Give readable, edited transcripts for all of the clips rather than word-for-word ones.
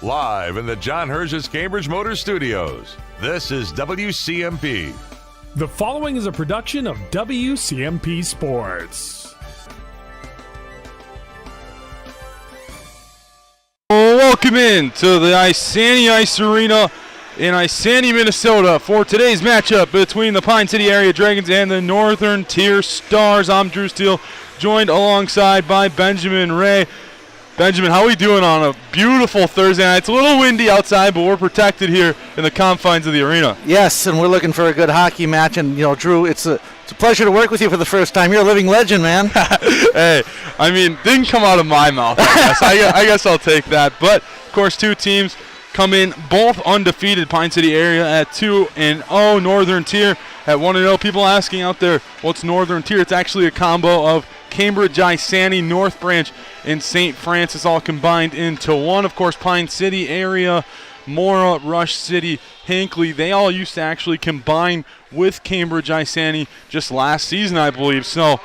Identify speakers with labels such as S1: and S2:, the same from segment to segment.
S1: Live in the John Herges Cambridge Motor Studios, this is WCMP.
S2: The following is a production of WCMP Sports.
S3: Welcome in to the Isanti Ice Arena in Isanti, Minnesota for today's matchup between the Pine City Area Dragons and the Northern Tier Stars. I'm Drew Steele, joined alongside by Benjamin Ray. Benjamin, how are we doing on a beautiful Thursday night? It's a little windy outside, but we're protected here in the confines of the arena.
S4: Yes, and we're looking for a good hockey match. And, you know, Drew, it's a pleasure to work with you for the first time. You're a living legend, man.
S3: Hey, I mean, didn't come out of my mouth, I guess. I guess I'll take that. But, of course, two teams come in both undefeated. Pine City Area at 2-0, Northern Tier at 1-0. People asking out there, what's Northern Tier? It's actually a combo of Cambridge, Isanti, North Branch, and St. Francis all combined into one. Of course, Pine City Area, Mora, Rush City, Hinckley, they all used to actually combine with Cambridge, Isanti just last season, I believe. So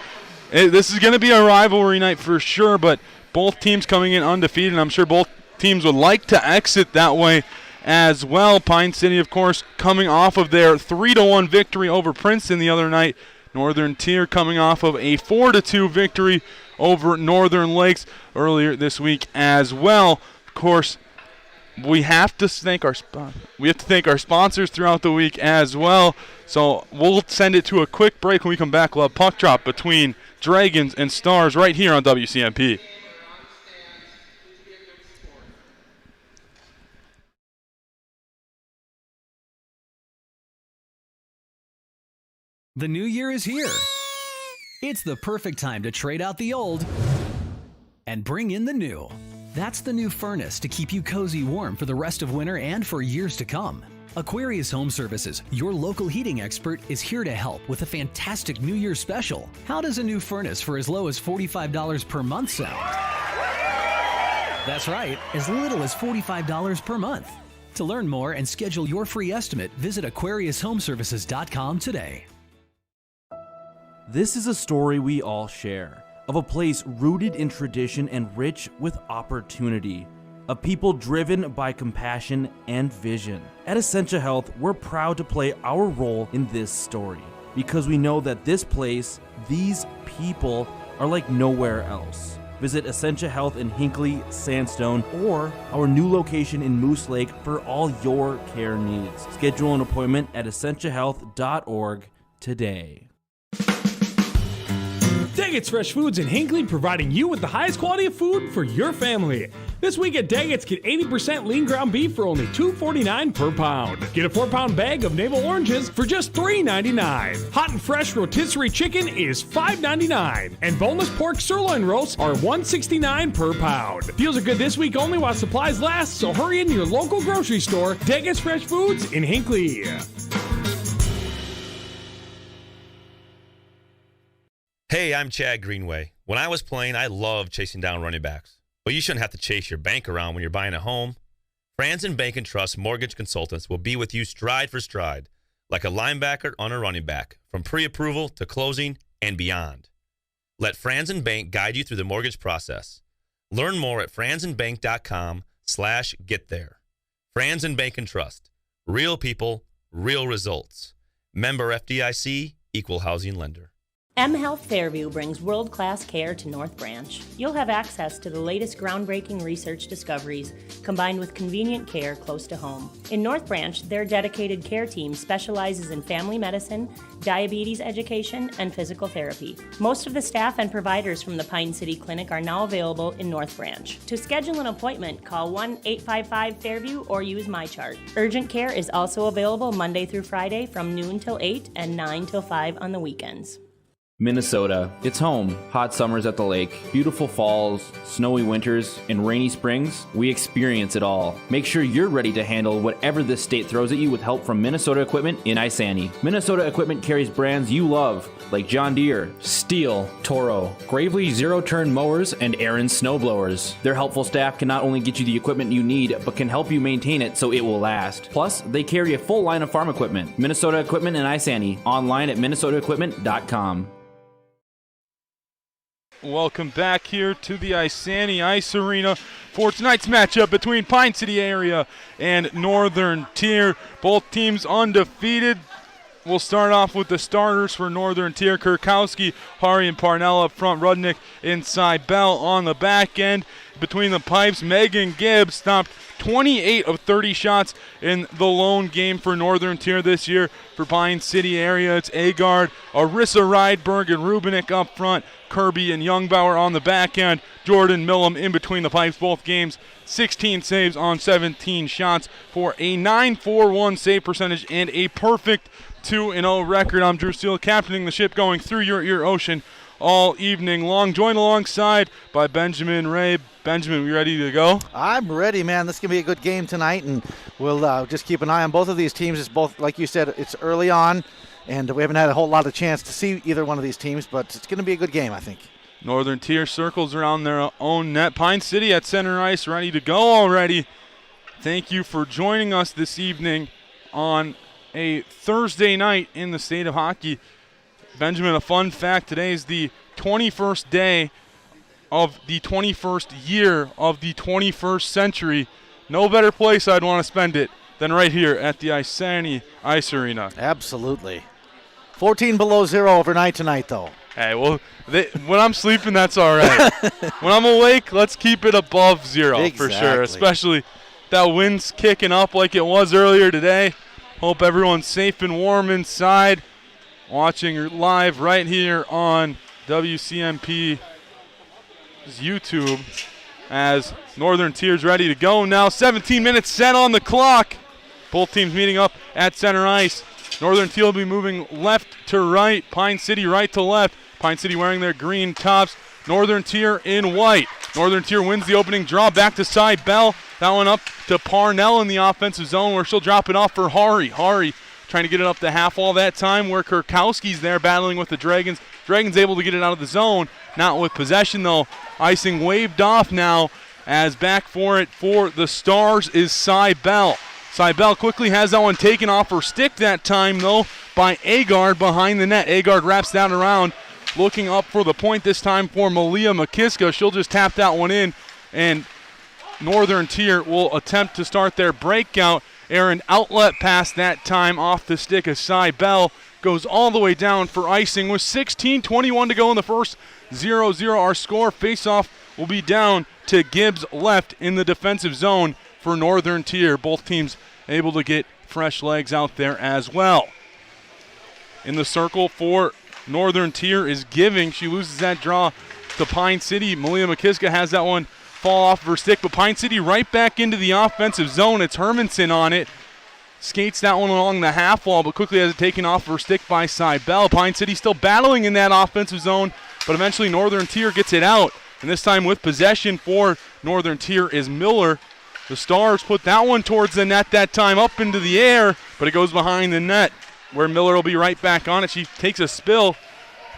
S3: this is going to be a rivalry night for sure, but both teams coming in undefeated, and I'm sure both teams would like to exit that way as well. Pine City, of course, coming off of their 3-1 victory over Princeton the other night. Northern Tier coming off of a 4-2 victory over Northern Lakes earlier this week as well. Of course, we have to thank our sponsors throughout the week as well. So we'll send it to a quick break. When we come back, we'll have puck drop between Dragons and Stars right here on WCMP.
S5: The new year is here. It's the perfect time to trade out the old and bring in the new. That's the new furnace to keep you cozy warm for the rest of winter and for years to come. Aquarius Home Services, your local heating expert, is here to help with a fantastic New Year special. How does a new furnace for as low as $45 per month sound? That's right, as little as $45 per month. To learn more and schedule your free estimate, visit AquariusHomeservices.com today.
S6: This is a story we all share, of a place rooted in tradition and rich with opportunity, of people driven by compassion and vision. At Essentia Health, we're proud to play our role in this story, because we know that this place, these people, are like nowhere else. Visit Essentia Health in Hinckley, Sandstone, or our new location in Moose Lake for all your care needs. Schedule an appointment at essentiahealth.org today.
S2: Daggett's Fresh Foods in Hinckley, providing you with the highest quality of food for your family. This week at Daggett's, get 80% lean ground beef for only $2.49 per pound. Get a 4-pound bag of navel oranges for just $3.99. Hot and fresh rotisserie chicken is $5.99. And boneless pork sirloin roasts are $1.69 per pound. Deals are good this week only while supplies last, so hurry into your local grocery store. Daggett's Fresh Foods in Hinckley.
S7: Hey, I'm Chad Greenway. When I was playing, I loved chasing down running backs. But you shouldn't have to chase your bank around when you're buying a home. Franzen Bank & Trust Mortgage Consultants will be with you stride for stride, like a linebacker on a running back, from pre-approval to closing and beyond. Let Franzen Bank guide you through the mortgage process. Learn more at franzenbank.com/getThere. Franzen Bank & Trust. Real people, real results. Member FDIC, Equal Housing Lender.
S8: mHealth Fairview brings world-class care to North Branch. You'll have access to the latest groundbreaking research discoveries combined with convenient care close to home. In North Branch, their dedicated care team specializes in family medicine, diabetes education, and physical therapy. Most of the staff and providers from the Pine City Clinic are now available in North Branch. To schedule an appointment, call 1-855-FAIRVIEW or use MyChart. Urgent care is also available Monday through Friday from noon till 8 and 9 till 5 on the weekends.
S9: Minnesota. It's home. Hot summers at the lake, beautiful falls, snowy winters, and rainy springs. We experience it all. Make sure you're ready to handle whatever this state throws at you with help from Minnesota Equipment in Isanti. Minnesota Equipment carries brands you love, like John Deere, Steel, Toro, Gravely zero-turn mowers, and Aaron snowblowers. Their helpful staff can not only get you the equipment you need, but can help you maintain it so it will last. Plus, they carry a full line of farm equipment. Minnesota Equipment in Isanti. Online at minnesotaequipment.com.
S3: welcome back here to the Isani Ice Arena for tonight's matchup between Pine City area and Northern Tier. Both teams undefeated. We'll start off with the starters for Northern Tier. Kurkowski, Hari, and Parnell up front. Rudnick and Cybell on the back end. Between the pipes, Megan Gibbs stopped 28 of 30 shots in the lone game for Northern Tier this year. For Pine City area, it's Agard, Arissa Rydberg, and Rubinik up front. Kirby and Youngbauer on the back end. Jordan Millam in between the pipes both games. 16 saves on 17 shots for a 9.41 save percentage and a perfect 2-0 record. I'm Drew Steele, captaining the ship, going through your ear ocean all evening long. Joined alongside by Benjamin Ray. Benjamin, we ready to go?
S4: I'm ready, man. This is going to be a good game tonight, and we'll just keep an eye on both of these teams. It's both, like you said, it's early on, and we haven't had a whole lot of chance to see either one of these teams, but it's going to be a good game, I think.
S3: Northern Tier circles around their own net. Pine City at center ice, ready to go already. Thank you for joining us this evening on a Thursday night in the state of hockey. Benjamin, a fun fact, today is the 21st day of the 21st year of the 21st century. No better place I'd want to spend it than right here at the Isani Ice Arena.
S4: Absolutely. 14 below zero overnight tonight, though.
S3: Hey, well, when I'm sleeping, that's all right. When I'm awake, let's keep it above zero for sure, especially that wind's kicking up like it was earlier today. Hope everyone's safe and warm inside. Watching live right here on WCMP's YouTube as Northern Tier's ready to go now. 17 minutes set on the clock. Both teams meeting up at center ice. Northern Tier will be moving left to right. Pine City right to left. Pine City wearing their green tops. Northern Tier in white. Northern Tier wins the opening draw. Back to Cybell. That one up to Parnell in the offensive zone where she'll drop it off for Hari. Hari trying to get it up the half wall that time where Kurkowski's there battling with the Dragons. Dragons able to get it out of the zone. Not with possession though. Icing waved off now as back for it for the Stars is Cybell. Cybell quickly has that one taken off her stick that time though by Agard behind the net. Agard wraps that around. Looking up for the point this time for Malia McKiska. She'll just tap that one in, and Northern Tier will attempt to start their breakout. Aaron outlet pass that time off the stick of Cybell. Goes all the way down for icing with 16:21 to go in the first. 0-0 our score. Face-off will be down to Gibbs left in the defensive zone for Northern Tier. Both teams able to get fresh legs out there as well. In the circle for Northern Tier is Giving. She loses that draw to Pine City. Malia McKiska has that one fall off of her stick, but Pine City right back into the offensive zone. It's Hermanson on it. Skates that one along the half wall, but quickly has it taken off of her stick by Cybell. Pine City still battling in that offensive zone, but eventually Northern Tier gets it out. And this time with possession for Northern Tier is Miller. The Stars put that one towards the net that time up into the air, but it goes behind the net where Miller will be right back on it. She takes a spill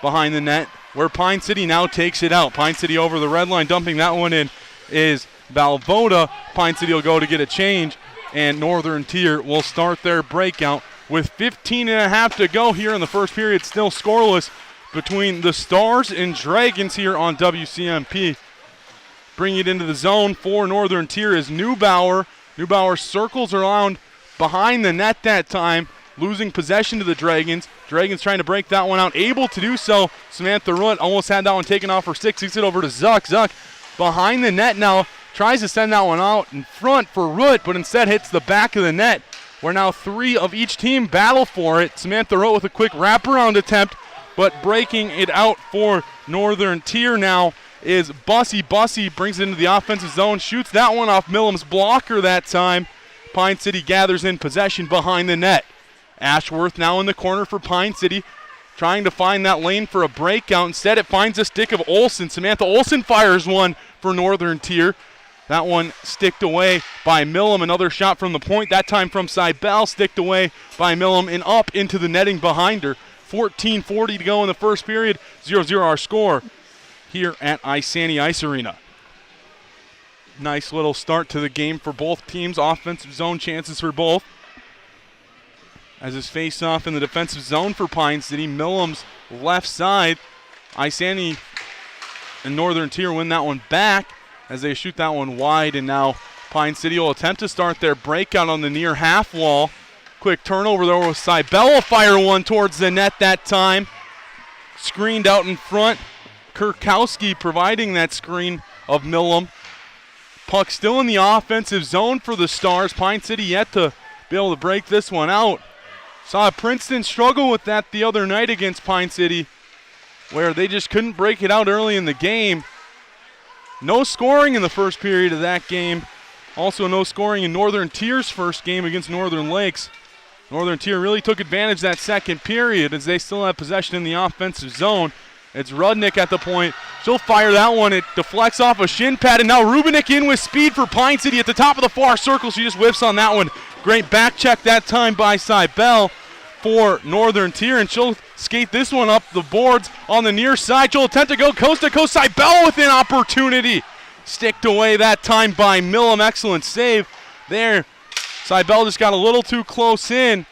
S3: behind the net where Pine City now takes it out. Pine City over the red line, dumping that one in is Valvoda. Pine City will go to get a change, and Northern Tier will start their breakout with 15.5 to go here in the first period. Still scoreless between the Stars and Dragons here on WCMP. Bringing it into the zone for Northern Tier is Neubauer. Neubauer circles around behind the net that time, losing possession to the Dragons. Dragons trying to break that one out, able to do so. Samantha Root almost had that one taken off her stick, kicks it over to Zuck. Zuck behind the net now, tries to send that one out in front for Root, but instead hits the back of the net, where now three of each team battle for it. Samantha Root with a quick wraparound attempt, but breaking it out for Northern Tier now is Bussy. Bussy brings it into the offensive zone, shoots that one off Millam's blocker that time. Pine City gathers in possession behind the net. Ashworth now in the corner for Pine City, trying to find that lane for a breakout. Instead, it finds a stick of Olsen. Samantha Olsen fires one for Northern Tier. That one sticked away by Millam. Another shot from the point, that time from Cybell, sticked away by Millam and up into the netting behind her. 14:40 to go in the first period. 0-0 our score here at Isani Ice Arena. Nice little start to the game for both teams. Offensive zone chances for both. As his face-off in the defensive zone for Pine City. Millam's left side. Isani and Northern Tier win that one back as they shoot that one wide, and now Pine City will attempt to start their breakout on the near half wall. Quick turnover there with Cybele will fire one towards the net that time. Screened out in front. Kurkowski providing that screen of Millam. Puck still in the offensive zone for the Stars. Pine City yet to be able to break this one out. Saw Princeton struggle with that the other night against Pine City, where they just couldn't break it out early in the game. No scoring in the first period of that game. Also no scoring in Northern Tier's first game against Northern Lakes. Northern Tier really took advantage that second period as they still have possession in the offensive zone. It's Rudnick at the point. She'll fire that one. It deflects off a shin pad, and now Rubinek in with speed for Pine City at the top of the far circle. She just whiffs on that one. Great back check that time by Cybele for Northern Tier, and she'll skate this one up the boards on the near side. She'll attempt to go coast to coast. Cybele with an opportunity. Sticked away that time by Millam. Excellent save there. Cybele just got a little too close in.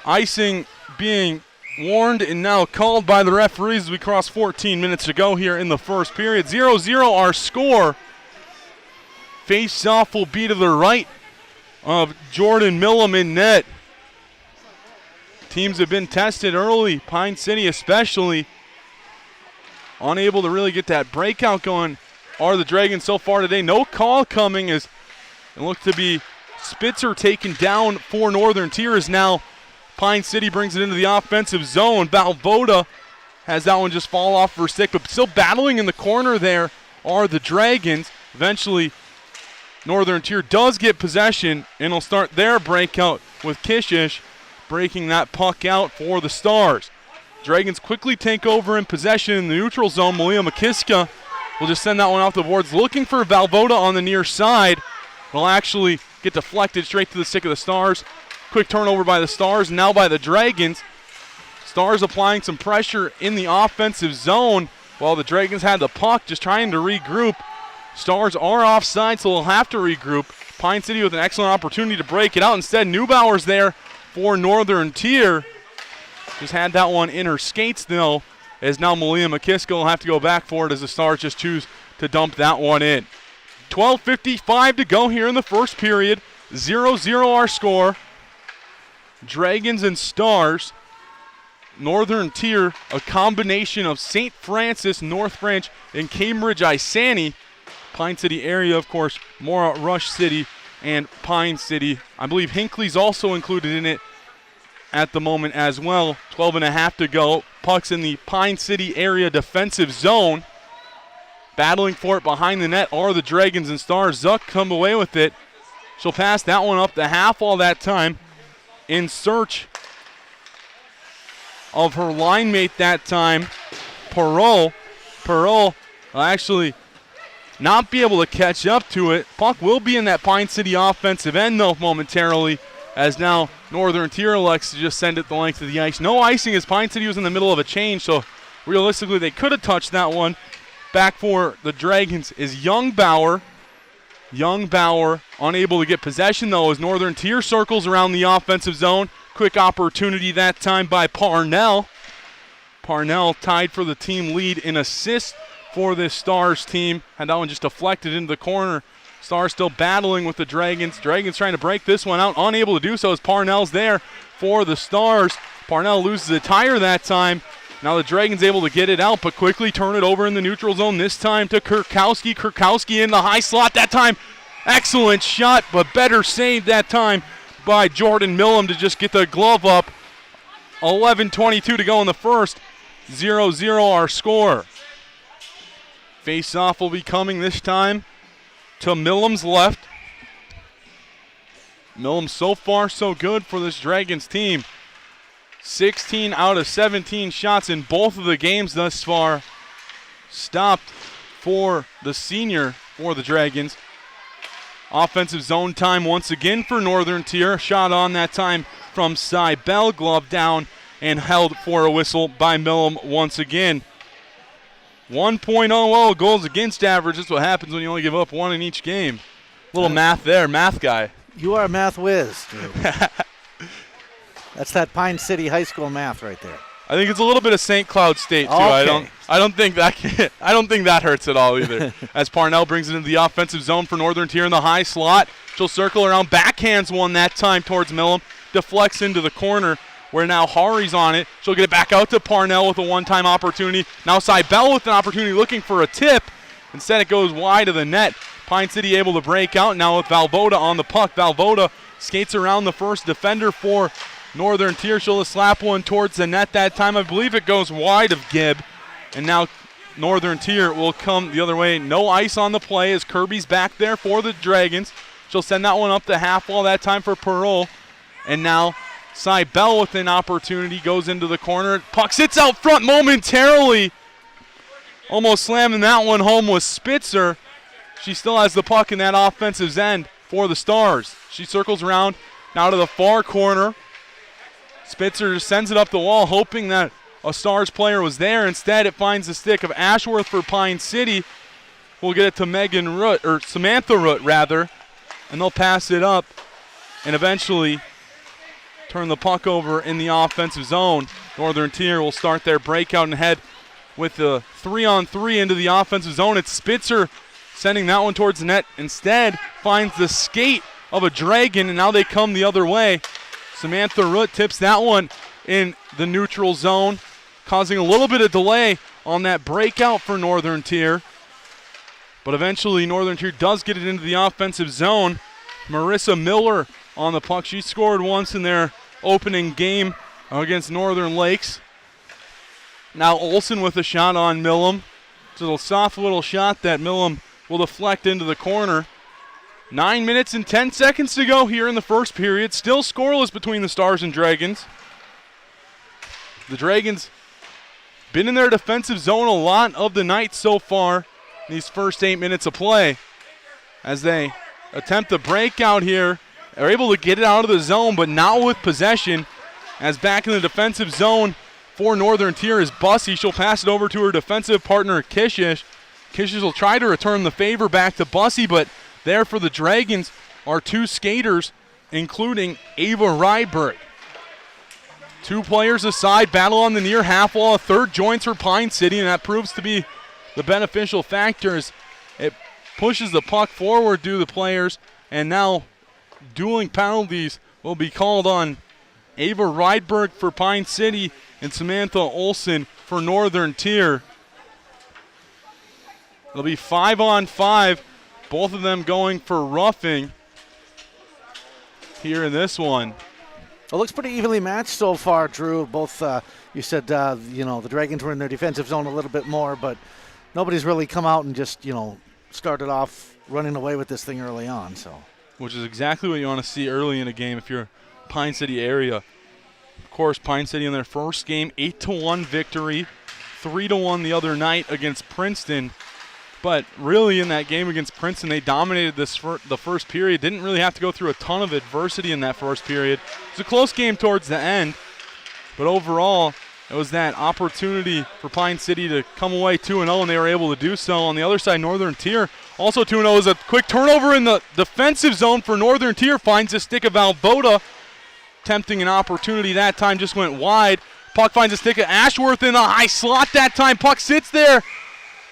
S3: Icing being warned and now called by the referees as we cross 14 minutes to go here in the first period. 0-0 our score. Face-off will be to the right of Jordan Millam in net. Teams have been tested early, Pine City especially. Unable to really get that breakout going are the Dragons so far today. No call coming as it looked to be Spitzer taken down for Northern Tier as now Pine City brings it into the offensive zone. Valvoda has that one just fall off her stick, but still battling in the corner there are the Dragons. Eventually, Northern Tier does get possession, and will start their breakout with Kishish breaking that puck out for the Stars. Dragons quickly take over in possession in the neutral zone. Malia Makiska will just send that one off the boards, looking for Valvoda on the near side. It'll actually get deflected straight to the stick of the Stars. Quick turnover by the Stars, now by the Dragons. Stars applying some pressure in the offensive zone while the Dragons had the puck, just trying to regroup. Stars are offside, so they'll have to regroup. Pine City with an excellent opportunity to break it out. Instead, Neubauer's there for Northern Tier. Just had that one in her skates, though, as now Malia Makiska will have to go back for it as the Stars just choose to dump that one in. 12:55 to go here in the first period. 0-0 our score. Dragons and Stars. Northern Tier, a combination of St. Francis, North Branch, and Cambridge Isani. Pine City area, of course, Mora, Rush City, and Pine City. I believe Hinckley's also included in it at the moment as well. 12:30 to go. Puck's in the Pine City area defensive zone. Battling for it behind the net are the Dragons and Stars. Zuck come away with it. She'll pass that one up the half all that time in search of her line mate that time, Perot. Perot will actually not be able to catch up to it. Puck will be in that Pine City offensive end, though, momentarily, as now Northern Tier elects to just send it the length of the ice. No icing as Pine City was in the middle of a change, so realistically they could have touched that one. Back for the Dragons is Young Bauer. Young Bauer unable to get possession, though, as Northern Tier circles around the offensive zone. Quick opportunity that time by Parnell. Parnell tied for the team lead in assists for this Stars team. Had that one just deflected into the corner. Stars still battling with the Dragons. Dragons trying to break this one out. Unable to do so as Parnell's there for the Stars. Parnell loses a tire that time. Now the Dragons able to get it out, but quickly turn it over in the neutral zone, this time to Kurkowski. Kurkowski in the high slot that time. Excellent shot, but better save that time by Jordan Millam to just get the glove up. 11:22 to go in the first. 0-0 our score. Face-off will be coming this time to Millam's left. Millam so far so good for this Dragons team. 16 out of 17 shots in both of the games thus far stopped for the senior for the Dragons. Offensive zone time once again for Northern Tier. Shot on that time from Cybele, glove down and held for a whistle by Millam once again. 1.00 goals against average. That's what happens when you only give up one in each game. Little math there, math guy.
S4: You are a math whiz, dude. That's that Pine City High School math right there.
S3: I think it's a little bit of St. Cloud State too.
S4: Okay.
S3: I don't think that hurts at all either. As Parnell brings it into the offensive zone for Northern Tier in the high slot. She'll circle around, backhands one that time towards Millam, deflects into the corner where now Hari's on it. She'll get it back out to Parnell with a one-time opportunity. Now Cybele with an opportunity looking for a tip. Instead it goes wide of the net. Pine City able to break out now with Valvoda on the puck. Valvoda skates around the first defender for Northern Tier. She'll slap one towards the net that time. I believe it goes wide of Gibb. And now Northern Tier will come the other way. No ice on the play as Kirby's back there for the Dragons. She'll send that one up the half wall that time for Perot. And now Cybele with an opportunity goes into the corner. Puck sits out front momentarily. Almost slamming that one home was Spitzer. She still has the puck in that offensive end for the Stars. She circles around now to the far corner. Spitzer just sends it up the wall, hoping that a Stars player was there. Instead, it finds the stick of Ashworth for Pine City. We'll get it to Megan Root, or Samantha Root, rather, and they'll pass it up and eventually turn the puck over in the offensive zone. Northern Tier will start their breakout and head with the 3-on-3 into the offensive zone. It's Spitzer sending that one towards the net. Instead, finds the skate of a Dragon, and now they come the other way. Samantha Root tips that one in the neutral zone, causing a little bit of delay on that breakout for Northern Tier. But eventually, Northern Tier does get it into the offensive zone. Marissa Miller on the puck. She scored once in their opening game against Northern Lakes. Now Olsen with a shot on Millam. It's a soft little shot that Millam will deflect into the corner. 9 minutes and 10 seconds to go here in the first period. Still scoreless between the Stars and Dragons. The Dragons been in their defensive zone a lot of the night so far in these first 8 minutes of play. As they attempt the breakout here, they're able to get it out of the zone, but not with possession. As back in the defensive zone for Northern Tier is Bussey. She'll pass it over to her defensive partner, Kishish. Kishish will try to return the favor back to Bussey, but there for the Dragons are two skaters, including Ava Ryberg. Two players aside, battle on the near half wall. A third joins for Pine City, and that proves to be the beneficial factor as it pushes the puck forward to the players, and now dueling penalties will be called on Ava Rydberg for Pine City and Samantha Olsen for Northern Tier. It'll be 5-on-5, both of them going for roughing here in this one.
S4: It looks pretty evenly matched so far, Drew. Both, you said, the Dragons were in their defensive zone a little bit more, but nobody's really come out and just, started off running away with this thing early on. So,
S3: which is exactly what you want to see early in a game if you're Pine City area. Of course, Pine City in their first game, 8-1 victory, 3-1 the other night against Princeton. But really in that game against Princeton, they dominated the first period. Didn't really have to go through a ton of adversity in that first period. It was a close game towards the end. But overall, it was that opportunity for Pine City to come away 2-0, and they were able to do so. On the other side, Northern Tier also 2-0 is a quick turnover in the defensive zone for Northern Tier. Finds a stick of Valvoda. Tempting an opportunity that time, just went wide. Puck finds a stick of Ashworth in the high slot that time. Puck sits there.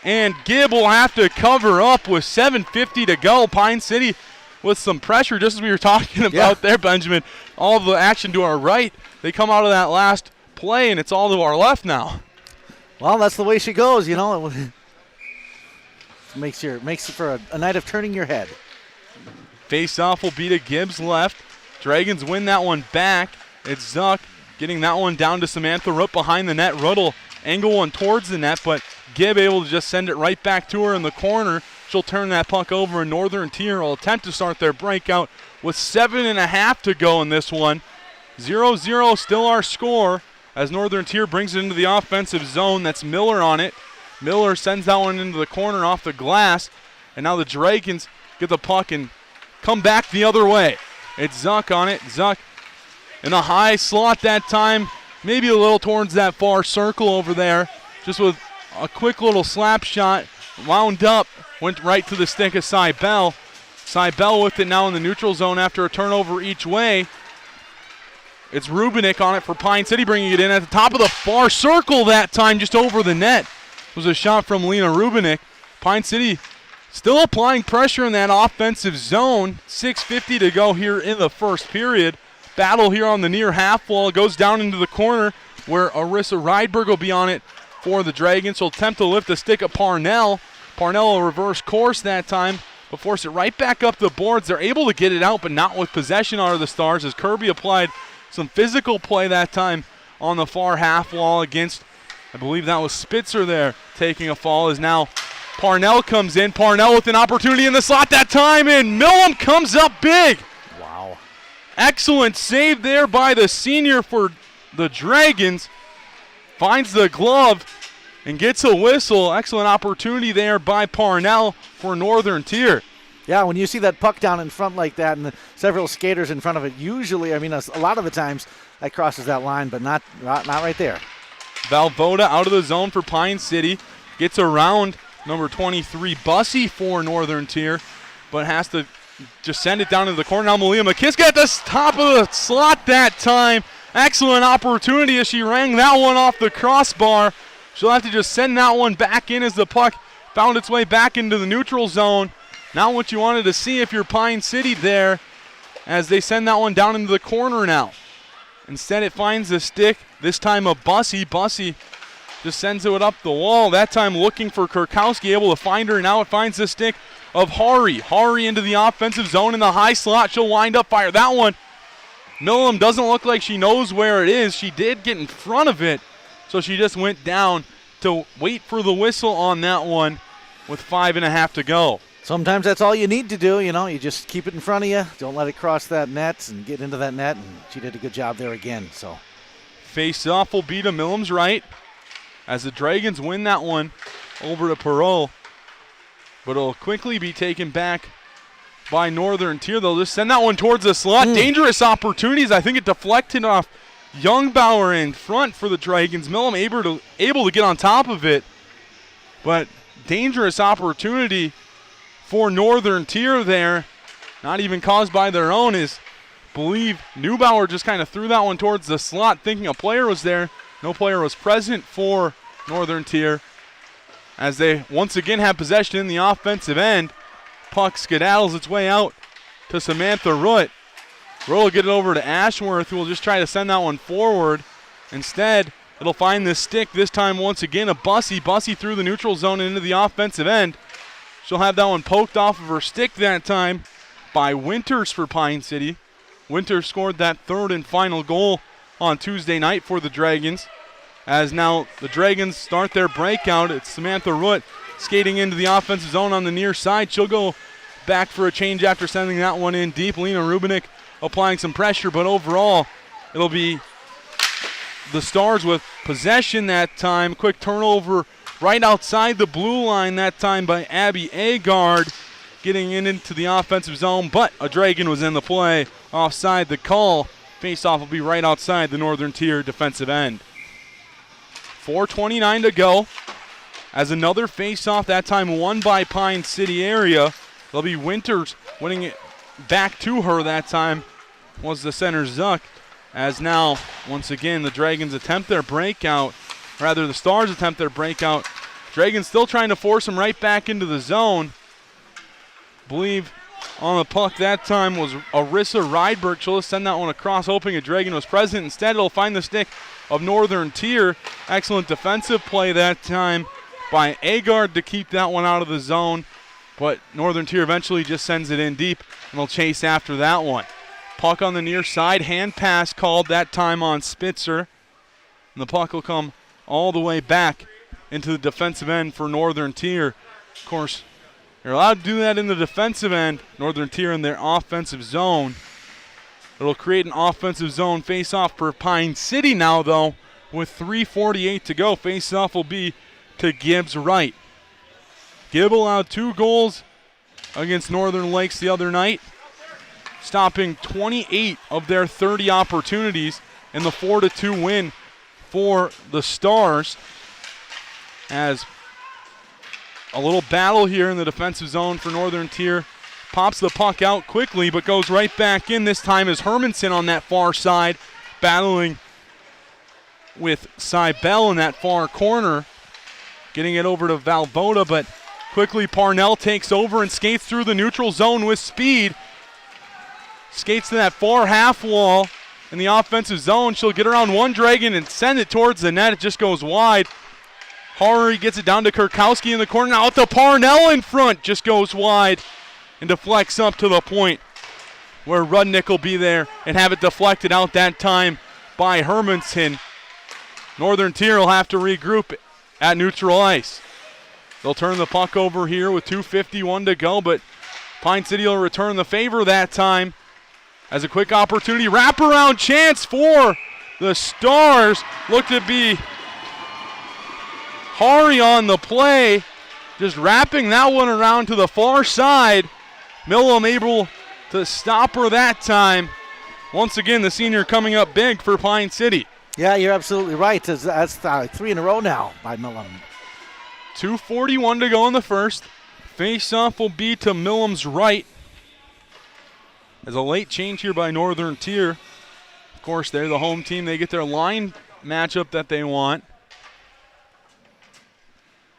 S3: And Gibb will have to cover up with 7:50 to go. Pine City with some pressure, just as we were talking about there, Benjamin. All the action to our right. They come out of that last play, and it's all to our left now.
S4: Well, that's the way she goes, It makes it for a night of turning your head.
S3: Face-off will be to Gibbs left. Dragons win that one back. It's Zuck getting that one down to Samantha Root behind the net. Root will angle one towards the net, but Gibb able to just send it right back to her in the corner. She'll turn that puck over, and Northern Tier will attempt to start their breakout with 7.5 to go in this one. 0-0 still our score as Northern Tier brings it into the offensive zone. That's Miller on it. Miller sends that one into the corner off the glass, and now the Dragons get the puck and come back the other way. It's Zuck on it. Zuck in a high slot that time, maybe a little towards that far circle over there, just with a quick little slap shot, wound up, went right to the stick of Cybele. Cybele with it now in the neutral zone after a turnover each way. It's Rubinek on it for Pine City, bringing it in at the top of the far circle that time, just over the net. It was a shot from Lena Rubinek. Pine City still applying pressure in that offensive zone. 6:50 to go here in the first period. Battle here on the near half wall. It goes down into the corner where Arissa Rydberg will be on it for the Dragons. She'll attempt to lift the stick at Parnell. Parnell will reverse course that time, but force it right back up the boards. They're able to get it out, but not with possession are the Stars, as Kirby applied some physical play that time on the far half wall against, I believe that was Spitzer there, taking a fall. As now Parnell comes in. Parnell with an opportunity in the slot that time, and Millam comes up big.
S4: Wow.
S3: Excellent save there by the senior for the Dragons. Finds the glove and gets a whistle. Excellent opportunity there by Parnell for Northern Tier.
S4: Yeah, when you see that puck down in front like that and several skaters in front of it, usually, I mean, a lot of the times that crosses that line, but not right there.
S3: Valvoda out of the zone for Pine City. Gets around number 23, Bussy for Northern Tier, but has to just send it down to the corner. Now Malia McKiska at the top of the slot that time. Excellent opportunity as she rang that one off the crossbar. She'll have to just send that one back in as the puck found its way back into the neutral zone. Not what you wanted to see if you're Pine City there, as they send that one down into the corner now. Instead it finds the stick, this time of Bussy. Bussy just sends it up the wall, that time looking for Kurkowski, able to find her. Now it finds the stick of Hari. Hari into the offensive zone in the high slot. She'll wind up, fire that one. Millam doesn't look like she knows where it is. She did get in front of it, so she just went down to wait for the whistle on that one with 5.5 to go.
S4: Sometimes that's all you need to do, you just keep it in front of you. Don't let it cross that net and get into that net, and she did a good job there again. So,
S3: face-off will be to Millam's right as the Dragons win that one over to Perot, but it'll quickly be taken back by Northern Tier. They'll just send that one towards the slot. Dangerous opportunities. I think it deflected off Youngbauer in front for the Dragons. Millam able to get on top of it, but dangerous opportunity for Northern Tier there. Not even caused by their own, is believe Neubauer just kind of threw that one towards the slot thinking a player was there. No player was present for Northern Tier as they once again have possession in the offensive end. Puck skedaddles its way out to Samantha Root. Root will get it over to Ashworth, who will just try to send that one forward. Instead, it'll find the stick, this time once again a Bussy. Bussy through the neutral zone into the offensive end. She'll have that one poked off of her stick that time by Winters for Pine City. Winters scored that third and final goal on Tuesday night for the Dragons. As now the Dragons start their breakout, it's Samantha Root skating into the offensive zone on the near side. She'll go back for a change after sending that one in deep. Lena Rubinek applying some pressure, but overall it'll be the Stars with possession that time. Quick turnover right outside the blue line that time by Abby Agard, getting into the offensive zone, but a Dragon was in the play. Offside the call. Face-off will be right outside the Northern Tier defensive end. 4:29 to go. As another face-off, that time won by Pine City area. There'll be Winters winning it back to her that time. Was the center Zuck. As now, once again, the Dragons attempt their breakout. Rather, the Stars attempt their breakout. Dragons still trying to force them right back into the zone. Believe on the puck that time was Arissa Rydberg. She'll just send that one across, hoping a Dragon was present. Instead, it'll find the stick of Northern Tier. Excellent defensive play that time by Agard to keep that one out of the zone. But Northern Tier eventually just sends it in deep, and they'll chase after that one. Puck on the near side, hand pass called that time on Spitzer. And the puck will come all the way back into the defensive end for Northern Tier. Of course, they're allowed to do that in the defensive end. Northern Tier in their offensive zone. It'll create an offensive zone face-off for Pine City now, though, with 3:48 to go. Face-off will be to Gibbs Wright. Gibb allowed 2 goals against Northern Lakes the other night, stopping 28 of their 30 opportunities in the 4-2 win for the Stars. As a little battle here in the defensive zone for Northern Tier. Pops the puck out quickly, but goes right back in. This time is Hermanson on that far side. battling with Cybele in that far corner. Getting it over to Valvoda, but quickly Parnell takes over and skates through the neutral zone with speed. Skates to that far half wall in the offensive zone. She'll get around one Dragon and send it towards the net. It just goes wide. Horry gets it down to Kurkowski in the corner. Now out to Parnell in front. Just goes wide and deflects up to the point where Rudnick will be there and have it deflected out that time by Hermanson. Northern Tier will have to regroup at neutral ice. They'll turn the puck over here with 2:51 to go, but Pine City will return the favor that time as a quick opportunity. Wraparound chance for the Stars. Look to be Hari on the play, just wrapping that one around to the far side. Millum able to stop her that time. Once again, the senior coming up big for Pine City.
S4: Yeah, you're absolutely right. That's 3 in a row now by Millum.
S3: 2:41 to go in the first. Face-off will be to Millum's right. As a late change here by Northern Tier. Of course, they're the home team. They get their line matchup that they want.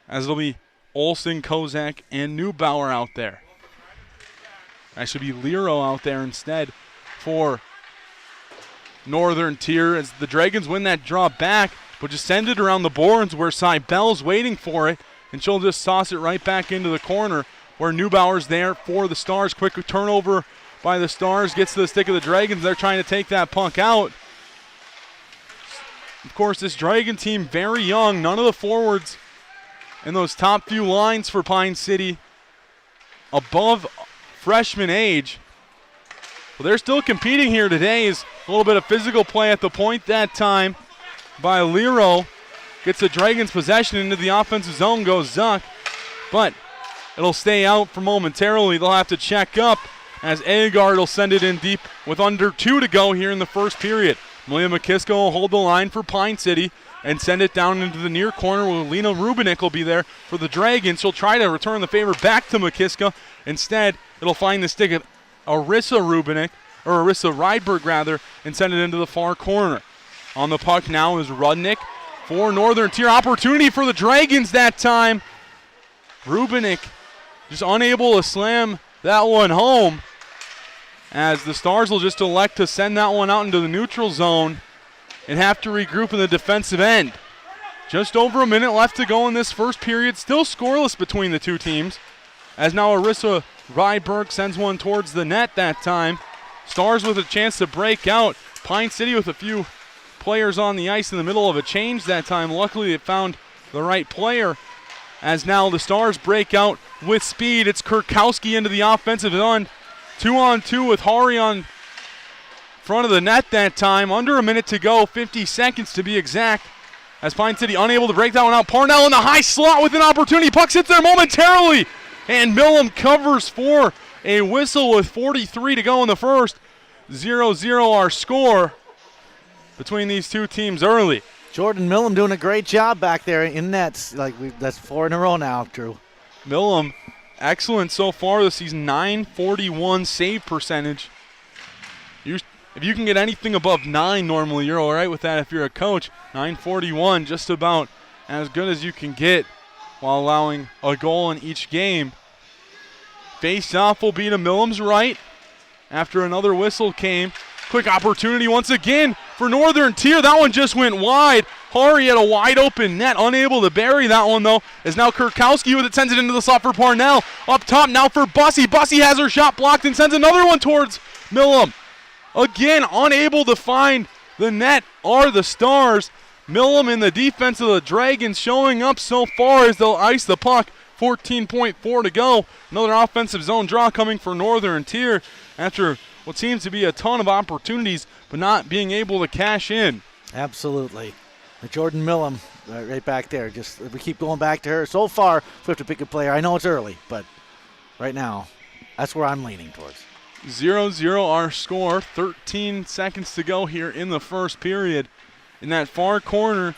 S3: As it'll be Olsen, Kozak, and Neubauer out there. That should be Lero out there instead for Northern Tier as the Dragons win that draw back, but just send it around the boards where Cybele's waiting for it, and she'll just toss it right back into the corner where Neubauer's there for the Stars. Quick turnover by the Stars, gets to the stick of the Dragons. They're trying to take that puck out. Of course, this Dragon team very young. None of the forwards in those top few lines for Pine City above freshman age. Well, they're still competing here today. Is a little bit of physical play at the point that time by Lero. Gets the Dragons possession into the offensive zone, goes Zuck, but it'll stay out for momentarily. They'll have to check up as Agard will send it in deep with under 2 to go here in the first period. Malia McKiska will hold the line for Pine City and send it down into the near corner where Lena Rubinick will be there for the Dragons. She'll try to return the favor back to McKiska. Instead, it'll find the stick of Arissa Rubinick, or Arissa Rydberg rather, and send it into the far corner. On the puck now is Rudnick for Northern Tier. Opportunity for the Dragons that time. Rubinick just unable to slam that one home as the Stars will just elect to send that one out into the neutral zone and have to regroup in the defensive end. Just over a minute left to go in this first period. Still scoreless between the two teams as now Arissa Rydberg sends one towards the net that time. Stars with a chance to break out. Pine City with a few players on the ice in the middle of a change that time. Luckily, it found the right player as now the Stars break out with speed. It's Kurkowski into the offensive end. 2-on-2 with Hari on front of the net that time. Under a minute to go, 50 seconds to be exact. As Pine City unable to break that one out. Parnell in the high slot with an opportunity. Puck sits there momentarily. And Millum covers for a whistle with 43 to go in the first. 0-0 our score between these two teams early.
S4: Jordan Millum doing a great job back there in nets. That's 4 in a row now, Drew.
S3: Millum, excellent so far this season. 941 save percentage. If you can get anything above 9 normally, you're all right with that if you're a coach. 941, just about as good as you can get while allowing a goal in each game. Face-off will be to Millum's right after another whistle came. Quick opportunity once again for Northern Tier. That one just went wide. Hari had a wide open net, unable to bury that one though, as now Kurkowski with it sends it into the slot for Parnell. Up top now for Bussy. Bussy has her shot blocked and sends another one towards Millum. Again, unable to find the net are the Stars. Millum in the defense of the Dragons showing up so far as they'll ice the puck. 14.4 to go. Another offensive zone draw coming for Northern Tier after what seems to be a ton of opportunities, but not being able to cash in.
S4: Absolutely. Jordan Millum right back there. Just we keep going back to her. So far, we have to pick a player. I know it's early, but right now, that's where I'm leaning towards.
S3: 0-0 our score. 13 seconds to go here in the first period. In that far corner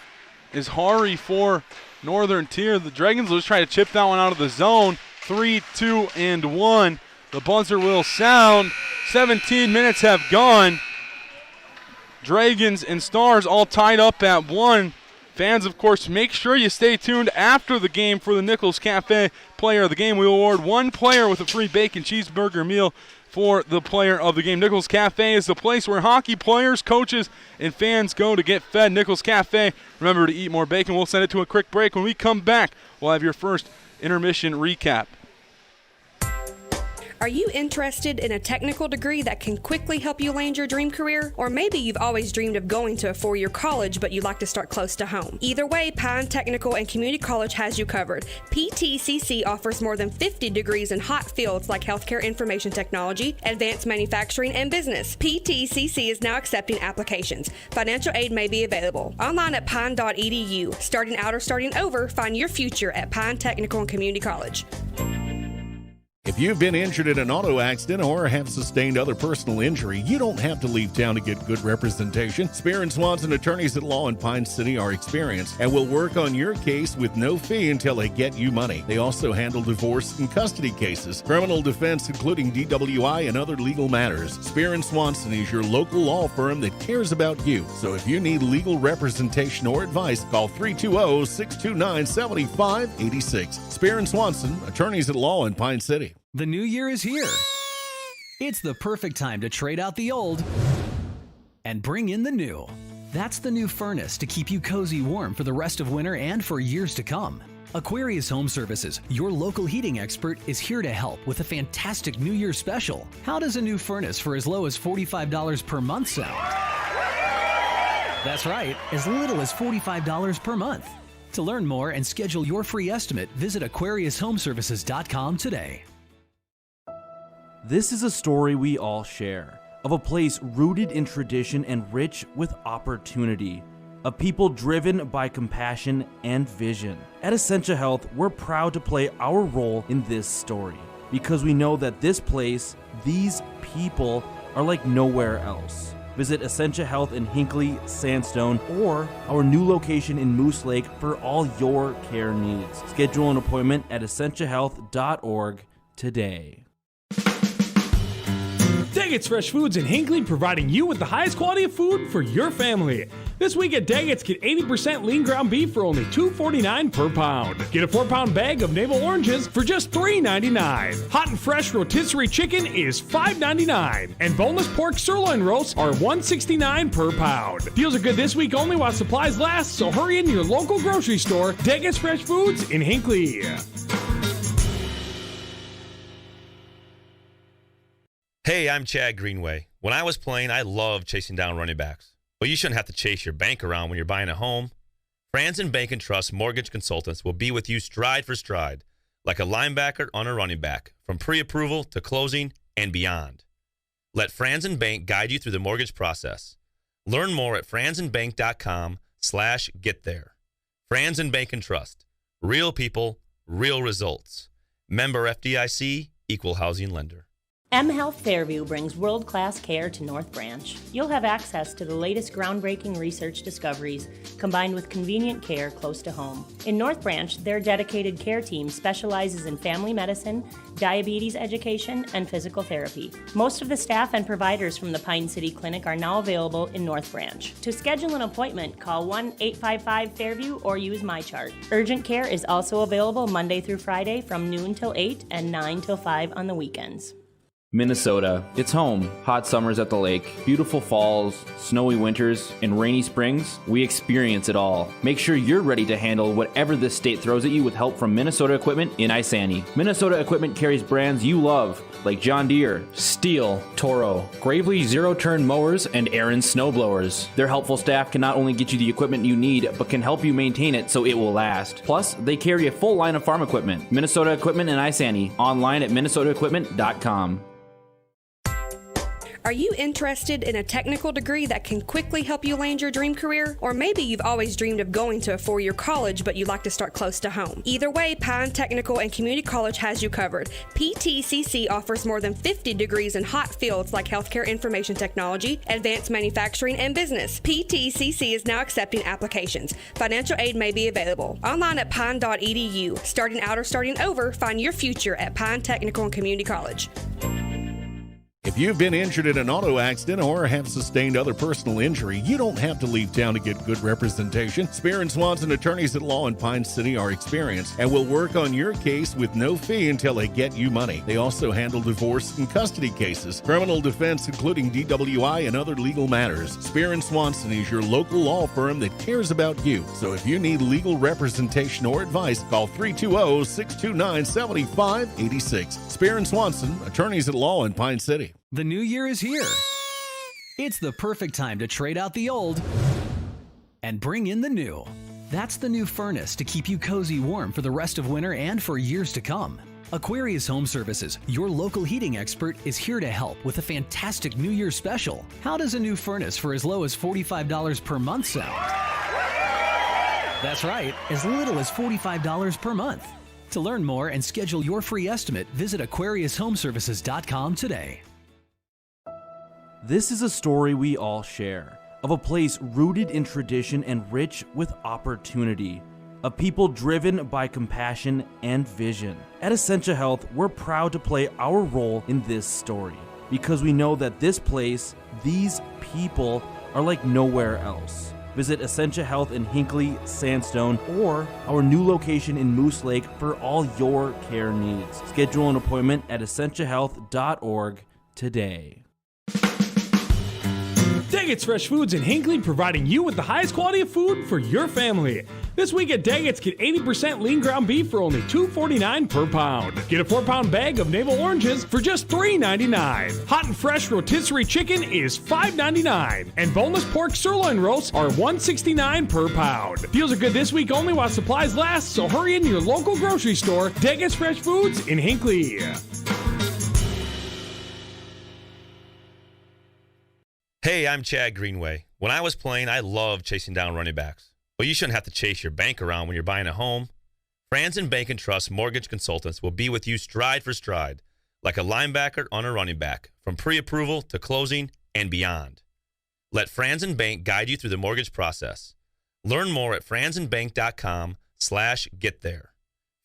S3: is Hari for Northern Tier. The Dragons will just try to chip that one out of the zone. 3, 2, and 1. The buzzer will sound. 17 minutes have gone. Dragons and Stars all tied up at 1. Fans, of course, make sure you stay tuned after the game for the Nichols Cafe Player of the Game. We will award one player with a free bacon cheeseburger meal for the Player of the Game. Nichols Cafe is the place where hockey players, coaches, and fans go to get fed. Nichols Cafe, remember to eat more bacon. We'll send it to a quick break. When we come back, we'll have your first intermission recap.
S10: Are you interested in a technical degree that can quickly help you land your dream career? Or maybe you've always dreamed of going to a four-year college, but you'd like to start close to home. Either way, Pine Technical and Community College has you covered. PTCC offers more than 50 degrees in hot fields like healthcare information technology, advanced manufacturing, and business. PTCC is now accepting applications. Financial aid may be available. Online at pine.edu. Starting out or starting over, find your future at Pine Technical and Community College.
S11: If you've been injured in an auto accident or have sustained other personal injury, you don't have to leave town to get good representation. Spear & Swanson attorneys at law in Pine City are experienced and will work on your case with no fee until they get you money. They also handle divorce and custody cases, criminal defense, including DWI and other legal matters. Spear & Swanson is your local law firm that cares about you. So if you need legal representation or advice, call 320-629-7586. Spear & Swanson, attorneys at law in Pine City.
S5: The new year is here. It's the perfect time to trade out the old and bring in the new. That's the new furnace to keep you cozy warm for the rest of winter and for years to come. Aquarius Home Services, your local heating expert, is here to help with a fantastic New Year special. How does a new furnace for as low as $45 per month sound? That's right, as little as $45 per month. To learn more and schedule your free estimate, visit AquariusHomeservices.com today.
S6: This is a story we all share, of a place rooted in tradition and rich with opportunity, of people driven by compassion and vision. At Essentia Health, we're proud to play our role in this story, because we know that this place, these people, are like nowhere else. Visit Essentia Health in Hinckley, Sandstone, or our new location in Moose Lake for all your care needs. Schedule an appointment at essentiahealth.org today.
S2: Daggett's Fresh Foods in Hinckley, providing you with the highest quality of food for your family. This week at Daggett's, get 80% lean ground beef for only $2.49 per pound. Get a 4-pound bag of navel oranges for just $3.99. Hot and fresh rotisserie chicken is $5.99. And boneless pork sirloin roasts are $1.69 per pound. Deals are good this week only while supplies last, so hurry in your local grocery store. Daggett's Fresh Foods in Hinckley.
S7: Hey, I'm Chad Greenway. When I was playing, I loved chasing down running backs. But you shouldn't have to chase your bank around when you're buying a home. Franzen Bank & Trust Mortgage Consultants will be with you stride for stride, like a linebacker on a running back, from pre-approval to closing and beyond. Let Franzen Bank guide you through the mortgage process. Learn more at franzenbank.com/getthere. Franzen Bank & Trust. Real people, real results. Member FDIC, Equal Housing Lender.
S8: M Health Fairview brings world-class care to North Branch. You'll have access to the latest groundbreaking research discoveries combined with convenient care close to home. In North Branch, their dedicated care team specializes in family medicine, diabetes education, and physical therapy. Most of the staff and providers from the Pine City Clinic are now available in North Branch. To schedule an appointment, call 1-855-FAIRVIEW or use MyChart. Urgent care is also available Monday through Friday from noon till 8 and 9 till 5 on the weekends.
S9: Minnesota, it's home. Hot summers at the lake, beautiful falls, snowy winters, and rainy springs. We experience it all. Make sure you're ready to handle whatever this state throws at you with help from Minnesota Equipment in Isani. Minnesota Equipment carries brands you love, like John Deere, Steel, Toro, Gravely zero-turn mowers, and Aaron snowblowers. Their helpful staff can not only get you the equipment you need, but can help you maintain it so it will last. Plus, they carry a full line of farm equipment. Minnesota Equipment in Isani, online at minnesotaequipment.com.
S10: Are you interested in a technical degree that can quickly help you land your dream career? Or maybe you've always dreamed of going to a four-year college, but you'd like to start close to home. Either way, Pine Technical and Community College has you covered. PTCC offers more than 50 degrees in hot fields like healthcare information technology, advanced manufacturing, and business. PTCC is now accepting applications. Financial aid may be available. Online at pine.edu. Starting out or starting over, find your future at Pine Technical and Community College.
S11: If you've been injured in an auto accident or have sustained other personal injury, you don't have to leave town to get good representation. Spear and Swanson attorneys at law in Pine City are experienced and will work on your case with no fee until they get you money. They also handle divorce and custody cases, criminal defense, including DWI and other legal matters. Spear and Swanson is your local law firm that cares about you. So if you need legal representation or advice, call 320-629-7586. Spear and Swanson, attorneys at law in Pine City.
S5: The new year is here. It's the perfect time to trade out the old and bring in the new. That's the new furnace to keep you cozy warm for the rest of winter and for years to come. Aquarius Home Services, your local heating expert, is here to help with a fantastic New Year special. How does a new furnace for as low as $45 per month sound? That's right, as little as $45 per month. To learn more and schedule your free estimate, visit AquariusHomeservices.com today.
S6: This is a story we all share, of a place rooted in tradition and rich with opportunity, of people driven by compassion and vision. At Essentia Health, we're proud to play our role in this story, because we know that this place, these people, are like nowhere else. Visit Essentia Health in Hinckley, Sandstone, or our new location in Moose Lake for all your care needs. Schedule an appointment at essentiahealth.org today.
S2: Daggett's Fresh Foods in Hinckley, providing you with the highest quality of food for your family. This week at Daggett's, get 80% lean ground beef for only $2.49 per pound. Get a 4-pound bag of navel oranges for just $3.99. Hot and fresh rotisserie chicken is $5.99. And boneless pork sirloin roasts are $1.69 per pound. Deals are good this week only while supplies last, so hurry in your local grocery store. Daggett's Fresh Foods in Hinckley.
S7: Hey, I'm Chad Greenway. When I was playing, I loved chasing down running backs. But you shouldn't have to chase your bank around when you're buying a home. Franzen Bank and Trust Mortgage Consultants will be with you stride for stride, like a linebacker on a running back, from pre-approval to closing and beyond. Let Franzen Bank guide you through the mortgage process. Learn more at franzenbank.com/getThere.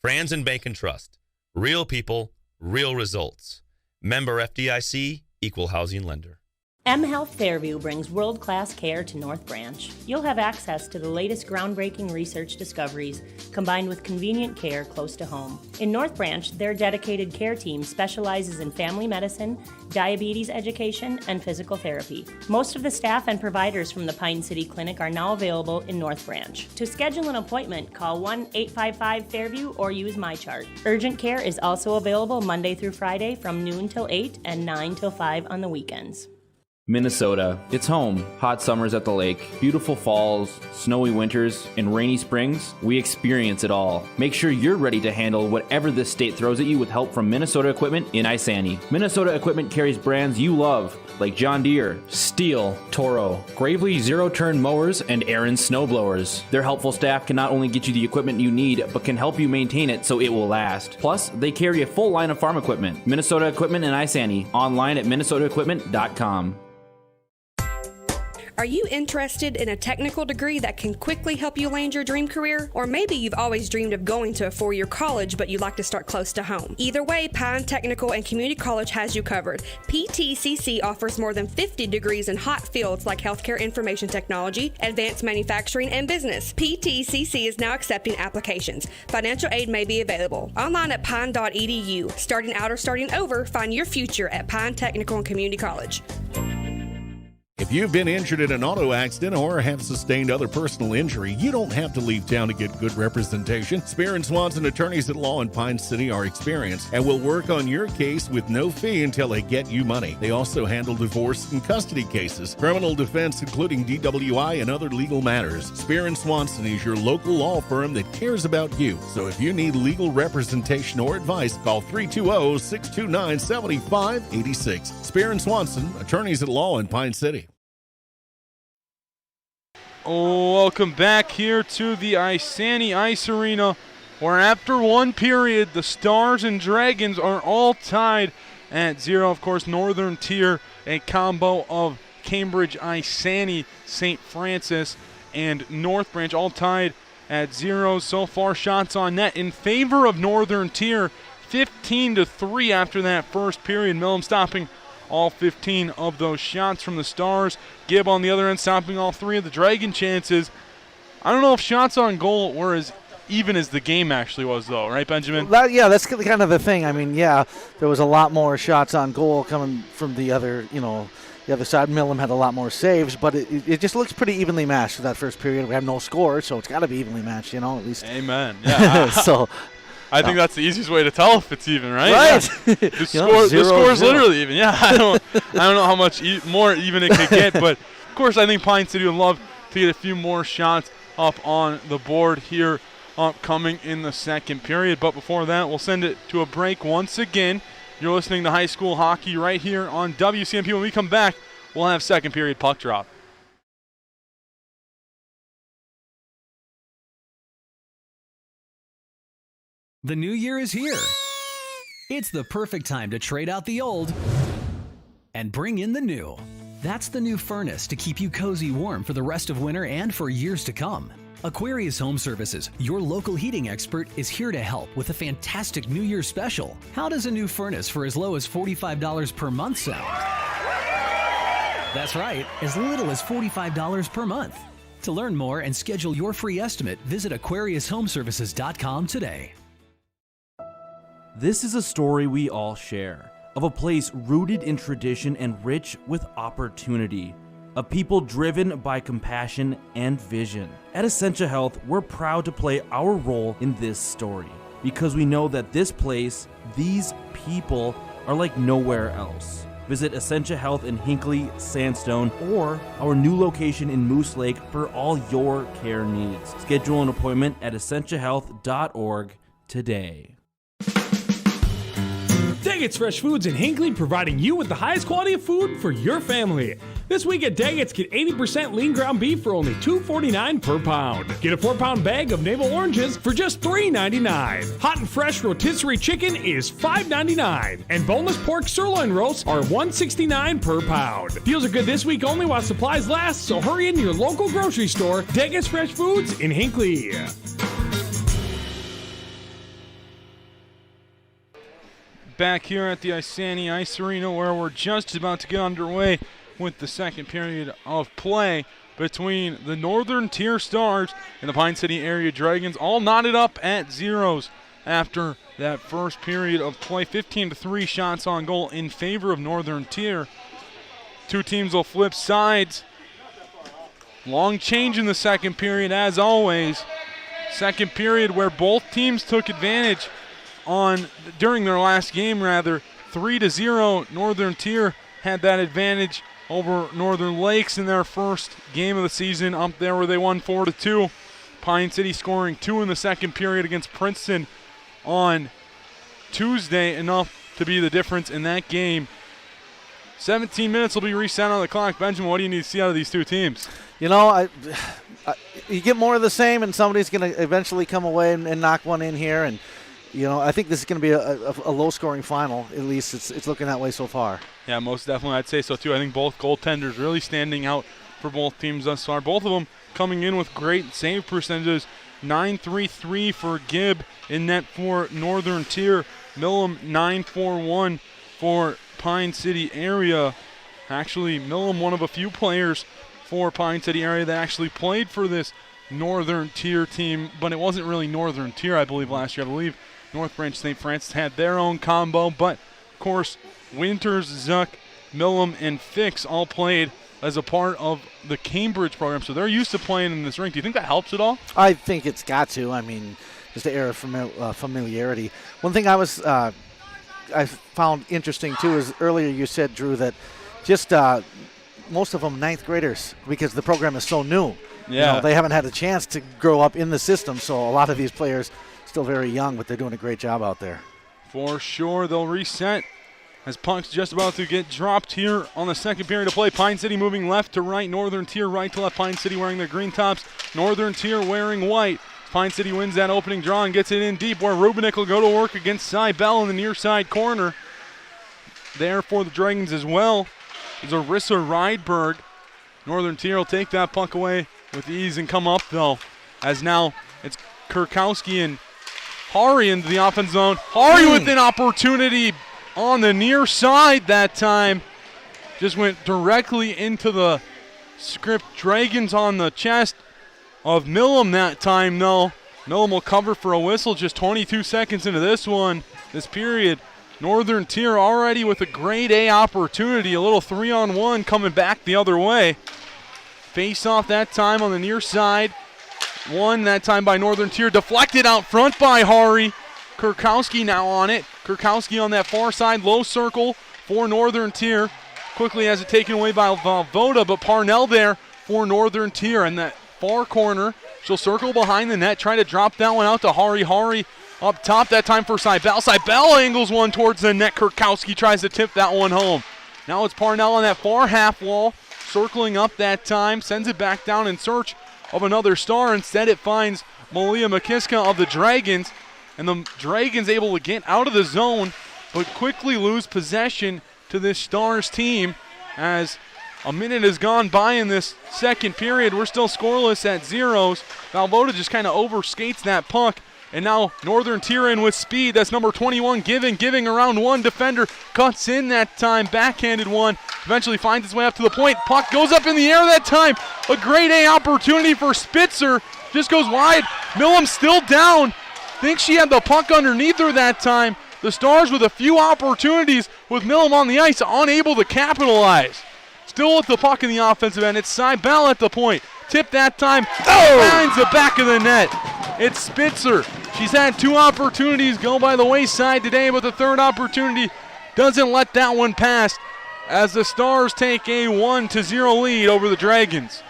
S7: Franzen Bank and Trust. Real people, real results. Member FDIC, Equal Housing Lender.
S8: M Health Fairview brings world-class care to North Branch. You'll have access to the latest groundbreaking research discoveries combined with convenient care close to home. In North Branch, their dedicated care team specializes in family medicine, diabetes education, and physical therapy. Most of the staff and providers from the Pine City Clinic are now available in North Branch. To schedule an appointment, call 1-855-FAIRVIEW or use MyChart. Urgent care is also available Monday through Friday from noon till 8 and 9 till 5 on the weekends.
S9: Minnesota, it's home. Hot summers at the lake, beautiful falls, snowy winters, and rainy springs. We experience it all. Make sure you're ready to handle whatever this state throws at you with help from Minnesota Equipment in Isani. Minnesota Equipment carries brands you love, like John Deere, Steel, Toro, Gravely zero-turn mowers, and Aaron snowblowers. Their helpful staff can not only get you the equipment you need, but can help you maintain it so it will last. Plus, they carry a full line of farm equipment. Minnesota Equipment in Isani, online at minnesotaequipment.com.
S10: Are you interested in a technical degree that can quickly help you land your dream career? Or maybe you've always dreamed of going to a four-year college, but you'd like to start close to home. Either way, Pine Technical and Community College has you covered. PTCC offers more than 50 degrees in hot fields like healthcare information technology, advanced manufacturing, and business. PTCC is now accepting applications. Financial aid may be available. Online at pine.edu. Starting out or starting over, find your future at Pine Technical and Community College.
S11: If you've been injured in an auto accident or have sustained other personal injury, you don't have to leave town to get good representation. Spear and Swanson attorneys at law in Pine City are experienced and will work on your case with no fee until they get you money. They also handle divorce and custody cases, criminal defense, including DWI and other legal matters. Spear and Swanson is your local law firm that cares about you. So if you need legal representation or advice, call 320-629-7586. Spear and Swanson, attorneys at law in Pine City.
S3: Welcome back here to the Isani Ice Arena, where after one period, the Stars and Dragons are all tied at 0. Of course, Northern Tier, a combo of Cambridge, Isani, St. Francis, and North Branch, all tied at 0. So far, shots on net in favor of Northern Tier, 15-3 after that first period. Millam stopping all 15 of those shots from the Stars. Gibb on the other end stopping all 3 of the Dragon chances. I don't know if shots on goal were as even as the game actually was, though, right, Benjamin?
S4: That's kind of the thing. I mean, there was a lot more shots on goal coming from the other side. Millam had a lot more saves, but it just looks pretty evenly matched for that first period. We have no score, so it's got to be evenly matched, at least.
S3: Amen. Yeah.
S4: So
S3: I think that's the easiest way to tell if it's even, right?
S4: Right.
S3: Yeah. The score is literally even. Yeah. I don't know how much more even it could get, but of course I think Pine City would love to get a few more shots up on the board here upcoming in the second period. But before that, we'll send it to a break once again. You're listening to high school hockey right here on WCMP. When we come back, we'll have second period puck drop.
S5: The new year is here. It's the perfect time to trade out the old and bring in the new. That's the new furnace to keep you cozy warm for the rest of winter and for years to come. Aquarius Home Services, your local heating expert, is here to help with a fantastic New Year's special. How does a new furnace for as low as $45 per month sound? That's right, as little as $45 per month. To learn more and schedule your free estimate, visit AquariusHomeservices.com today.
S6: This is a story we all share, of a place rooted in tradition and rich with opportunity, of people driven by compassion and vision. At Essentia Health, we're proud to play our role in this story, because we know that this place, these people, are like nowhere else. Visit Essentia Health in Hinckley, Sandstone, or our new location in Moose Lake for all your care needs. Schedule an appointment at essentiahealth.org today.
S2: Daggett's Fresh Foods in Hinckley, providing you with the highest quality of food for your family. This week at Daggett's, get 80% lean ground beef for only $2.49 per pound. Get a 4-pound bag of navel oranges for just $3.99. Hot and fresh rotisserie chicken is $5.99. And boneless pork sirloin roasts are $1.69 per pound. Deals are good this week only while supplies last, so hurry into your local grocery store. Daggett's Fresh Foods in Hinckley.
S3: Back here at the Isani Ice Arena, where we're just about to get underway with the second period of play between the Northern Tier Stars and the Pine City Area Dragons, all knotted up at zeros after that first period of play. 15-3 shots on goal in favor of Northern Tier. Two teams will flip sides. Long change in the second period, as always. Second period where both teams took advantage during their last game, 3-0. Northern Tier had that advantage over Northern Lakes in their first game of the season up there where they won 4-2. Pine City scoring 2 in the second period against Princeton on Tuesday, enough to be the difference in that game. 17 minutes will be reset on the clock. Benjamin, what do you need to see out of these two teams?
S4: You get more of the same, and somebody's going to eventually come away and knock one in here. And I think this is going to be a low-scoring final. At least it's looking that way so far. Yeah, most definitely. I'd say so, too. I think both goaltenders really standing out for both teams thus far. Both of them coming in with great save percentages. 9-3-3 for Gibb in net for Northern Tier. Millam 9-4-1 for Pine City Area. Actually, Millam, one of a few players for Pine City Area that actually played for this Northern Tier team, but it wasn't really Northern Tier, I believe, last year. I believe North Branch St. Francis had their own combo, but of course Winters, Zuck, Millam, and Fix all played as a part of the Cambridge program, so they're used to playing in this rink. Do you think that helps at all? I think it's got to. I mean, just the air of familiarity. One thing I found interesting too is earlier you said, Drew, that just most of them ninth graders because the program is so new. Yeah, they haven't had a chance to grow up in the system, so a lot of these players still very young, but they're doing a great job out there. For sure, they'll reset as puck's just about to get dropped here on the second period of play. Pine City moving left to right, Northern Tier right to left. Pine City wearing their green tops, Northern Tier wearing white. Pine City wins that opening draw and gets it in deep where Rubinick will go to work against Cy Bell in the near side corner. There for the Dragons as well is Arissa Rydberg. Northern Tier will take that puck away with ease and come up, though, as now it's Kurkowski and Hari into the offense zone. Hari with an opportunity on the near side that time.
S3: just went directly into the script Dragons on the chest of Millam that time, though. Millam will cover for a whistle just 22 seconds into this period. Northern Tier already with a grade A opportunity, a little 3-on-1 coming back the other way. Face off that time on the near side. One that time by Northern Tier, deflected out front by Hari. Kurkowski now on it. Kurkowski on that far side, low circle for Northern Tier. Quickly has it taken away by Valvoda, but Parnell there for Northern Tier in that far corner. She'll circle behind the net, try to drop that one out to Hari. Hari up top that time for Cybele. Cybele angles one towards the net. Kurkowski tries to tip that one home. Now it's Parnell on that far half wall, circling up that time, sends it back down in search of another star. Instead it finds Malia Makiska of the Dragons, and the Dragons able to get out of the zone, but quickly lose possession to this Stars team as a minute has gone by in this second period. We're still scoreless at zeros. Valvoda just kind of overskates that puck. And now Northern Tier in with speed. That's number 21, Giving around one defender. Cuts in that time, backhanded one. Eventually finds its way up to the point. Puck goes up in the air that time. A grade A opportunity for Spitzer. Just goes wide. Millam still down. Thinks she had the puck underneath her that time. The Stars with a few opportunities with Millam on the ice, unable to capitalize. Still with the puck in the offensive end. It's Cybele at the point. Tip that time. Finds the back of the net. It's Spitzer. She's had two opportunities go by the wayside today, but the third opportunity doesn't let that one pass as the Stars take a 1-0 lead over the Dragons.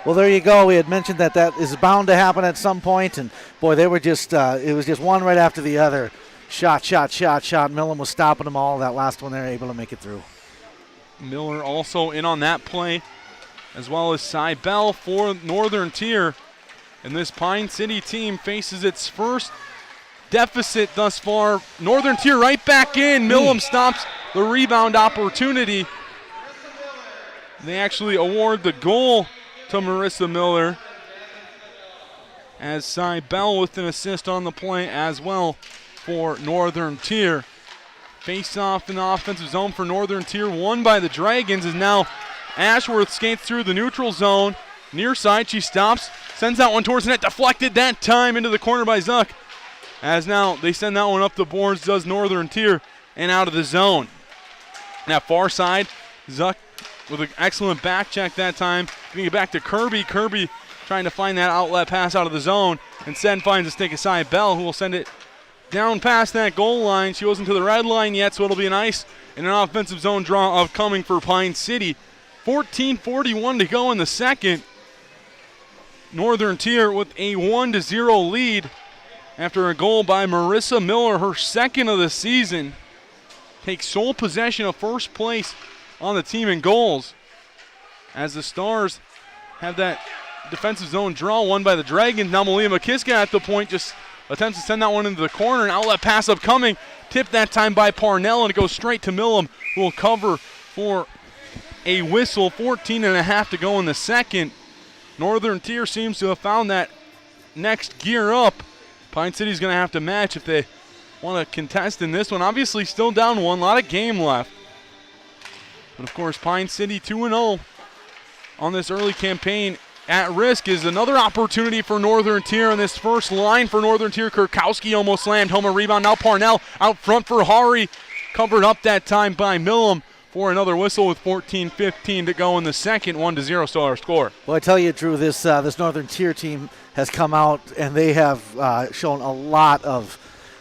S4: Well, there you go. We had mentioned that is bound to happen at some point, and boy, they were just it was just one right after the other. Shot. Millam was stopping them all. That last one, they were able to make it through.
S3: Miller also in on that play, as well as Cybele for Northern Tier. And this Pine City team faces its first deficit thus far. Northern Tier right back in. Millam stops the rebound opportunity. They actually award the goal to Marissa Miller, as Cybele with an assist on the play as well for Northern Tier. Face off in the offensive zone for Northern Tier, won by the Dragons, as now Ashworth skates through the neutral zone. Near side, she stops, sends that one towards the net, deflected that time into the corner by Zuck. As now they send that one up the boards, does Northern Tier, and out of the zone. Now far side, Zuck with an excellent back check that time, giving it back to Kirby. Kirby trying to find that outlet pass out of the zone. Instead finds a stick of Cybele, who will send it down past that goal line. She wasn't to the red line yet, so it'll be an ice and an offensive zone draw upcoming for Pine City. 14:41 to go in the second. Northern Tier with a 1-0 lead after a goal by Marissa Miller, her second of the season. Takes sole possession of first place on the team in goals, as the Stars have that defensive zone draw won by the Dragons. Now Malia Makiska at the point just attempts to send that one into the corner. An outlet pass upcoming. Tipped that time by Parnell, and it goes straight to Millam, who will cover for a whistle. 14.5 to go in the second. Northern Tier seems to have found that next gear up. Pine City's going to have to match if they want to contest in this one. Obviously still down one, a lot of game left. But of course, Pine City 2-0 on this early campaign. At risk is another opportunity for Northern Tier on this first line for Northern Tier. Kurkowski almost slammed home a rebound. Now Parnell out front for Hari. Covered up that time by Millam for another whistle with 14:15 to go in the second. 1-0 Star score.
S4: Well, I tell you, Drew, this Northern Tier team has come out, and they have shown a lot of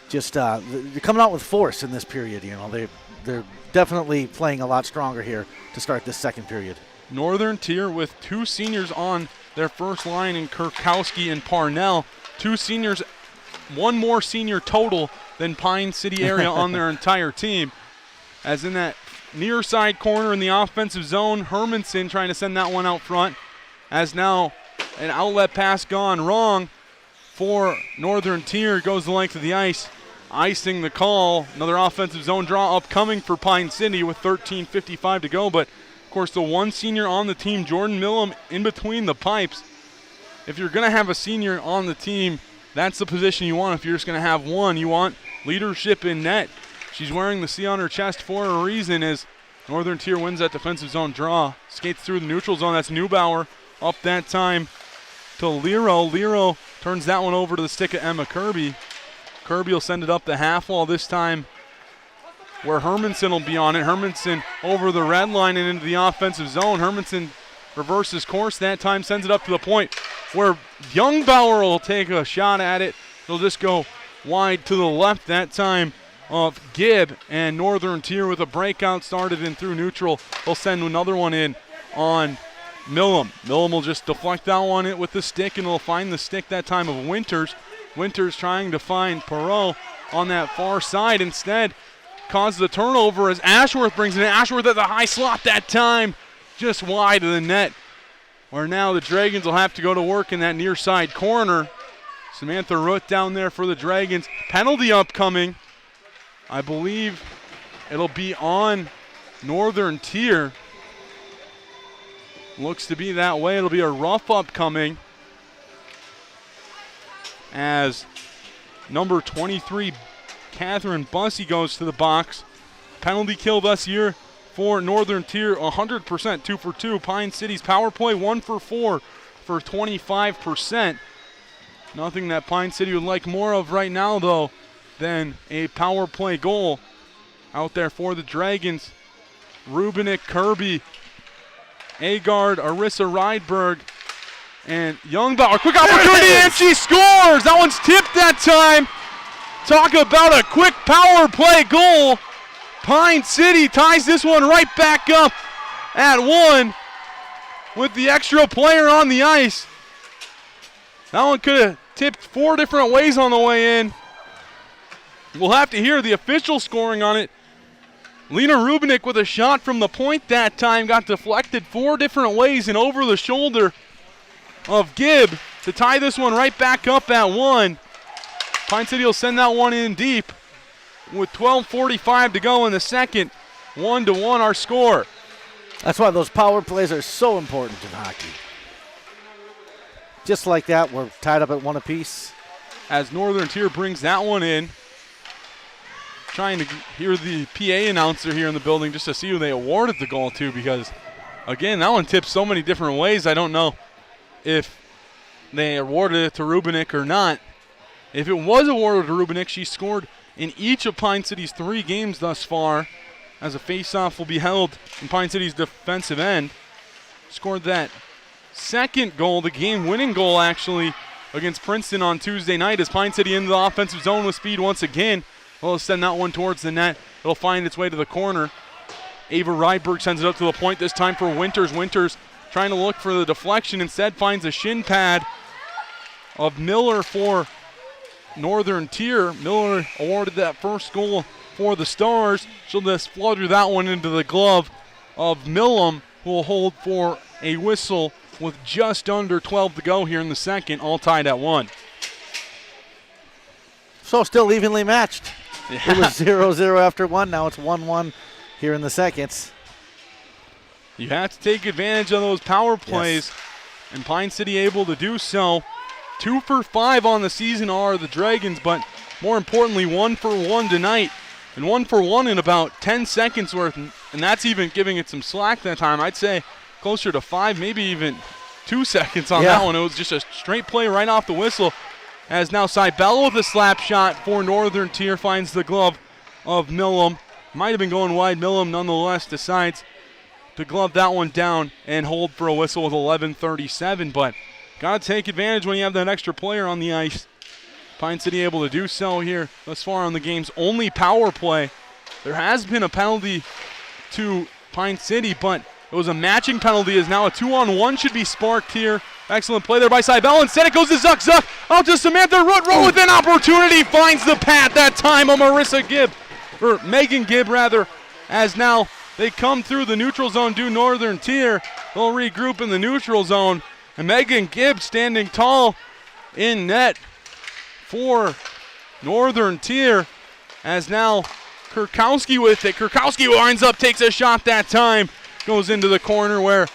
S4: just they're coming out with force in this period. You know, they're definitely playing a lot stronger here to start this second period.
S3: Northern Tier with two seniors on their first line in Kurkowski and Parnell. Two seniors, one more senior total than Pine City area on their entire team. As in that near side corner in the offensive zone, Hermanson trying to send that one out front. As now an outlet pass gone wrong for Northern Tier, goes the length of the ice, icing the call. Another offensive zone draw upcoming for Pine City with 13:55 to go, but of course the one senior on the team, Jordan Millam, in between the pipes. If you're going to have a senior on the team, that's the position you want. If you're just going to have one, you want leadership in net. She's wearing the C on her chest for a reason, as Northern Tier wins that defensive zone draw. Skates through the neutral zone. That's Neubauer up that time to Lero. Lero turns that one over to the stick of Emma Kirby. Kirby will send it up the half wall this time, where Hermanson will be on it. Hermanson over the red line and into the offensive zone. Hermanson reverses course that time, sends it up to the point where Youngbauer will take a shot at it. It'll just go wide to the left that time of Gibb, and Northern Tier with a breakout started in through neutral. They'll send another one in on Millam. Millam will just deflect that one in with the stick, and will find the stick that time of Winters. Winters trying to find Perot on that far side. Instead, causes a turnover as Ashworth brings it in. Ashworth at the high slot that time, just wide of the net, where now the Dragons will have to go to work in that near side corner. Samantha Root down there for the Dragons. Penalty upcoming. I believe it'll be on Northern Tier. Looks to be that way. It'll be a rough upcoming as number 23, Catherine Bussey, goes to the box. Penalty kill thus here for Northern Tier, 100%, 2 for 2. Pine City's power play, 1 for 4 for 25%. Nothing that Pine City would like more of right now, though, than a power play goal out there for the Dragons. Rubinick, Kirby, Agard, Arissa Rydberg, and Youngbauer. Quick opportunity, and she scores! That one's tipped that time. Talk about a quick power play goal. Pine City ties this one right back up at 1 with the extra player on the ice. That one could have tipped 4 different ways on the way in. We'll have to hear the official scoring on it. Lena Rubinick with a shot from the point that time got deflected 4 different ways and over the shoulder of Gibb to tie this one right back up at 1. Pine City will send that one in deep with 12:45 to go in the second. 1-1 our score.
S4: That's why those power plays are so important in hockey. Just like that, we're tied up at 1 apiece.
S3: As Northern Tier brings that one in. Trying to hear the PA announcer here in the building just to see who they awarded the goal to, because, again, that one tips so many different ways. I don't know if they awarded it to Rubinick or not. If it was awarded to Rubinick, she scored in each of Pine City's 3 games thus far, as a face-off will be held in Pine City's defensive end. Scored that second goal, the game-winning goal, actually, against Princeton on Tuesday night, as Pine City into the offensive zone with speed once again. We'll send that one towards the net. It'll find its way to the corner. Ava Rydberg sends it up to the point, this time for Winters. Winters trying to look for the deflection, instead finds a shin pad of Miller for Northern Tier. Miller awarded that first goal for the Stars. She'll just flutter that one into the glove of Millam, who will hold for a whistle with just under 12 to go here in the second, all tied at 1.
S4: So still evenly matched.
S3: Yeah.
S4: It was 0-0 after 1. Now it's 1-1 here in the seconds.
S3: You have to take advantage of those power plays, yes, and Pine City able to do so. 2 for 5 on the season are the Dragons, but more importantly, 1 for 1 tonight. And 1 for 1 in about 10 seconds worth, and that's even giving it some slack that time. I'd say closer to 5, maybe even 2 seconds on that one. It was just a straight play right off the whistle. As now Cybella with a slap shot for Northern Tier finds the glove of Millam. Might have been going wide. Millam nonetheless decides to glove that one down and hold for a whistle with 11:37. But got to take advantage when you have that extra player on the ice. Pine City able to do so here thus far on the game's only power play. There has been a penalty to Pine City, but it was a matching penalty, as now a 2-on-1 should be sparked here. Excellent play there by Cybella. Instead it goes to Zuck. Zuck out to Samantha Root. Root with an opportunity. Finds the pad that time of Marissa Gibb. Or Megan Gibb, rather. As now they come through the neutral zone, do Northern Tier. They'll regroup in the neutral zone. And Megan Gibb standing tall in net for Northern Tier. As now Kurkowski with it. Kurkowski winds up, takes a shot that time. Goes into the corner where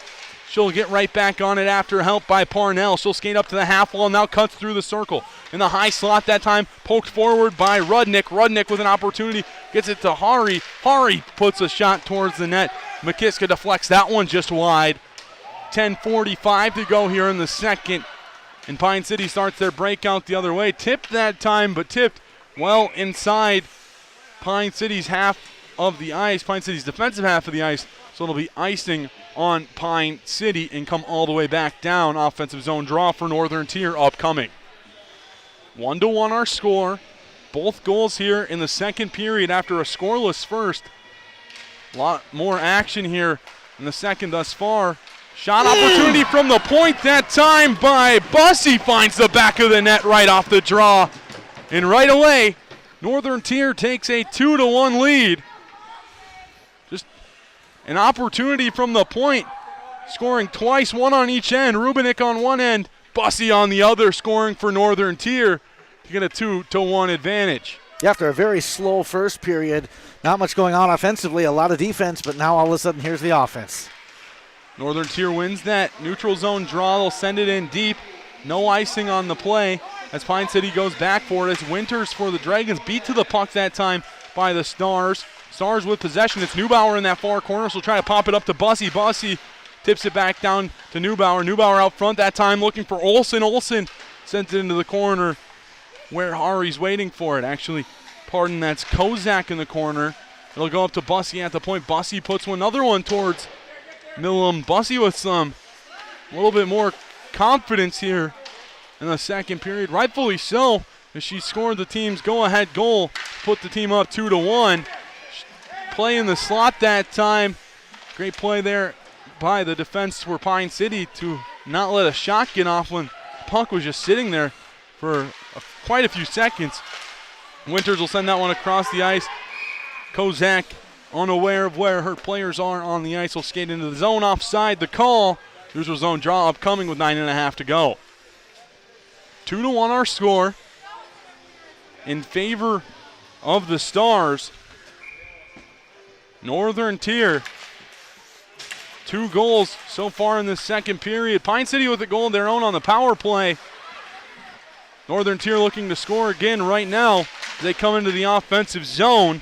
S3: She'll get right back on it after help by Parnell. She'll skate up to the half wall, now cuts through the circle. In the high slot that time, poked forward by Rudnick. Rudnick with an opportunity, gets it to Hari. Hari puts a shot towards the net. McKiska deflects that one just wide. 10:45 to go here in the second. And Pine City starts their breakout the other way. Tipped that time, but tipped well inside Pine City's half of the ice, Pine City's defensive half of the ice. So it'll be icing on Pine City and come all the way back down. Offensive zone draw for Northern Tier upcoming. 1-1 our score. Both goals here in the second period after a scoreless first. A lot more action here in the second thus far. Shot opportunity from the point that time by Bussey. Finds the back of the net right off the draw. And right away, Northern Tier takes a 2-1 lead. Just an opportunity from the point. Scoring twice, one on each end. Rubinik on one end, Bussey on the other, scoring for Northern Tier to get a 2-1 advantage.
S4: After a very slow first period, not much going on offensively, a lot of defense, but now all of a sudden here's the offense.
S3: Northern Tier wins that neutral zone draw. They'll send it in deep. No icing on the play as Pine City goes back for it. It's Winters for the Dragons. Beat to the puck that time by the Stars. Stars with possession. It's Neubauer in that far corner, so try to pop it up to Bussey. Bussey tips it back down to Neubauer. Neubauer out front that time looking for Olsen. Olsen sent it into the corner where Hari's waiting for it. Actually, pardon, that's Kozak in the corner. It'll go up to Bussey at the point. Bussey puts another one towards Millum. Bussey with a little bit more confidence here in the second period. Rightfully so, as she scored the team's go-ahead goal, put the team up 2-1. Play in the slot that time. Great play there by the defense for Pine City to not let a shot get off when puck was just sitting there for quite a few seconds. Winters will send that one across the ice. Kozak, unaware of where her players are on the ice, will skate into the zone offside. The call. Neutral zone draw upcoming with 9.5 to go. 2-1 our score in favor of the Stars. Northern Tier, 2 goals so far in the second period. Pine City with a goal of their own on the power play. Northern Tier looking to score again right now as they come into the offensive zone.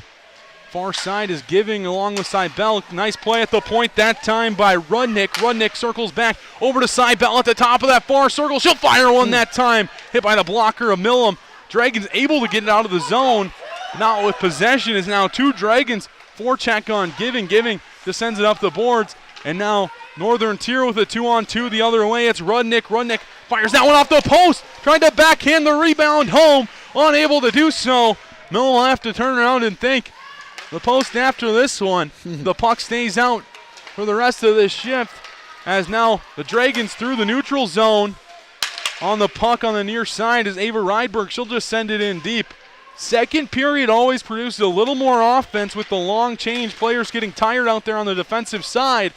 S3: Far side is giving along with Seibel. Nice play at the point that time by Rudnick. Rudnick circles back over to Seibel at the top of that far circle. She'll fire one that time. Hit by the blocker of Millum. Dragons able to get it out of the zone. Not with possession is now 2 Dragons. Forecheck on Giving. Giving just sends it up the boards. And now Northern Tier with a 2-on-2 the other way. It's Rudnick. Rudnick fires that one off the post. Trying to backhand the rebound home. Unable to do so. Millum will have to turn around and think. The post after this one. The puck stays out for the rest of this shift as now the Dragons through the neutral zone. On the puck on the near side is Ava Rydberg. She'll just send it in deep. Second period always produces a little more offense with the long change. Players getting tired out there on the defensive side.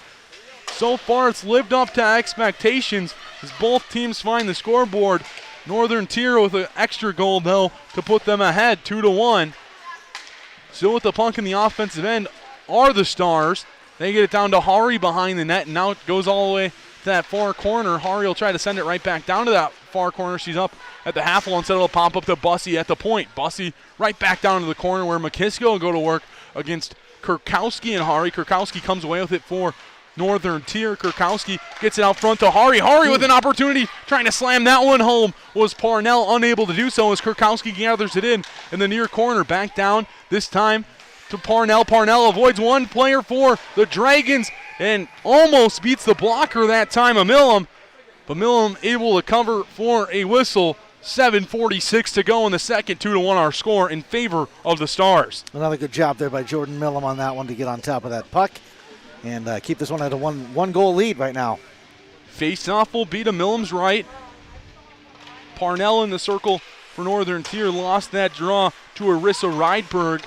S3: So far it's lived up to expectations as both teams find the scoreboard. Northern Tier with an extra goal though to put them ahead 2-1. Still with the puck in the offensive end are the Stars. They get it down to Hari behind the net, and now it goes all the way to that far corner. Hari will try to send it right back down to that far corner. She's up at the half wall. Instead it'll pop up to Bussey at the point. Bussey right back down to the corner where McKiska will go to work against Kurkowski and Hari. Kurkowski comes away with it for Northern Tier. Kurkowski gets it out front to Hari. Hari with an opportunity, trying to slam that one home, was Parnell unable to do so as Kurkowski gathers it in the near corner. Back down this time to Parnell. Parnell avoids one player for the Dragons and almost beats the blocker that time of Millum. But Millum able to cover for a whistle. 7:46 to go in the second. 2-1 our score in favor of the Stars.
S4: Another good job there by Jordan Millum on that one to get on top of that puck and keep this one at a one goal lead right now.
S3: Face-off will be to Millum's right. Parnell in the circle for Northern Tier lost that draw to Arissa Rydberg.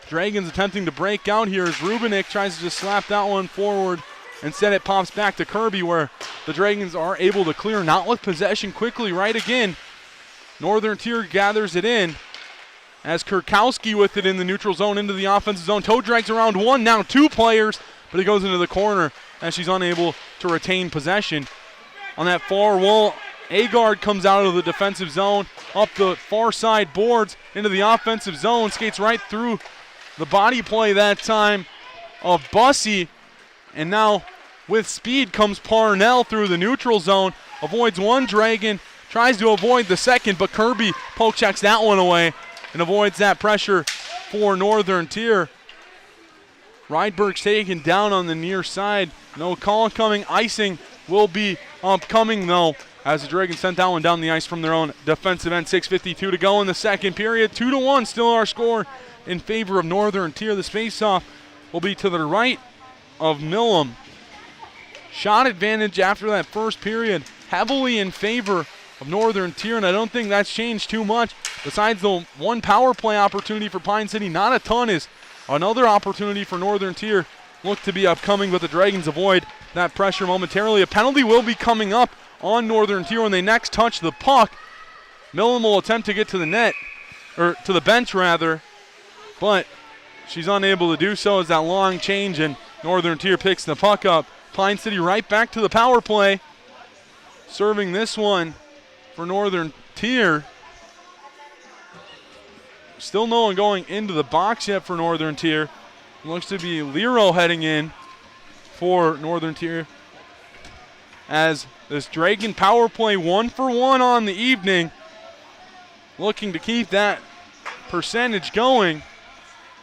S3: Dragons attempting to break out here as Rubinik tries to just slap that one forward. Instead it pops back to Kirby where the Dragons are able to clear, not with possession quickly right again. Northern Tier gathers it in as Kurkowski with it in the neutral zone into the offensive zone. Toe drags around one, now 2 players, but he goes into the corner as she's unable to retain possession. On that far wall, Agard comes out of the defensive zone, up the far side boards into the offensive zone, skates right through the body play that time of Bussey, and now with speed comes Parnell through the neutral zone, avoids one Dragon, tries to avoid the second, but Kirby poke checks that one away and avoids that pressure for Northern Tier. Rydberg's taken down on the near side. No call coming. Icing will be upcoming, though, as the Dragons sent that one down the ice from their own defensive end. 6:52 to go in the second period. 2-1 still our score in favor of Northern Tier. The face-off will be to the right of Millam. Shot advantage after that first period heavily in favor of Northern Tier, and I don't think that's changed too much. Besides the one power play opportunity for Pine City, not a ton is another opportunity for Northern Tier look to be upcoming, but the Dragons avoid that pressure momentarily. A penalty will be coming up on Northern Tier when they next touch the puck. Millam will attempt to get to the net, or to the bench rather, but she's unable to do so as that long change, and Northern Tier picks the puck up. Pine City right back to the power play. Serving this one for Northern Tier. Still no one going into the box yet for Northern Tier. Looks to be Lero heading in for Northern Tier, as this Dragon power play 1-for-1 on the evening, looking to keep that percentage going.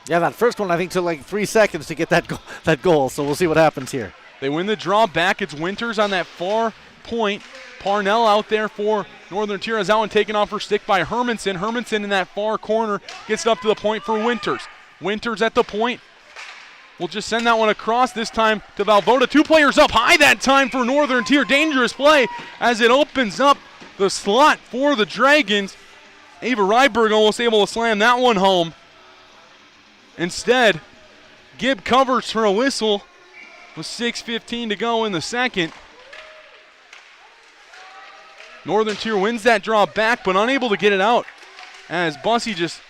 S4: Yeah, that first one I think took like 3 seconds to get that goal, so we'll see what happens here.
S3: They win the draw back. It's Winters on that far point. Parnell out there for Northern Tier, as that one taken off her stick by Hermanson. Hermanson in that far corner gets it up to the point for Winters. Winters at the point. We'll just send that one across, this time to Valvoda. 2 players up high that time for Northern Tier. Dangerous play as it opens up the slot for the Dragons. Ava Rydberg almost able to slam that one home. Instead, Gibb covers for a whistle with 6:15 to go in the second. Northern Tier wins that draw back, but unable to get it out, as Bussey just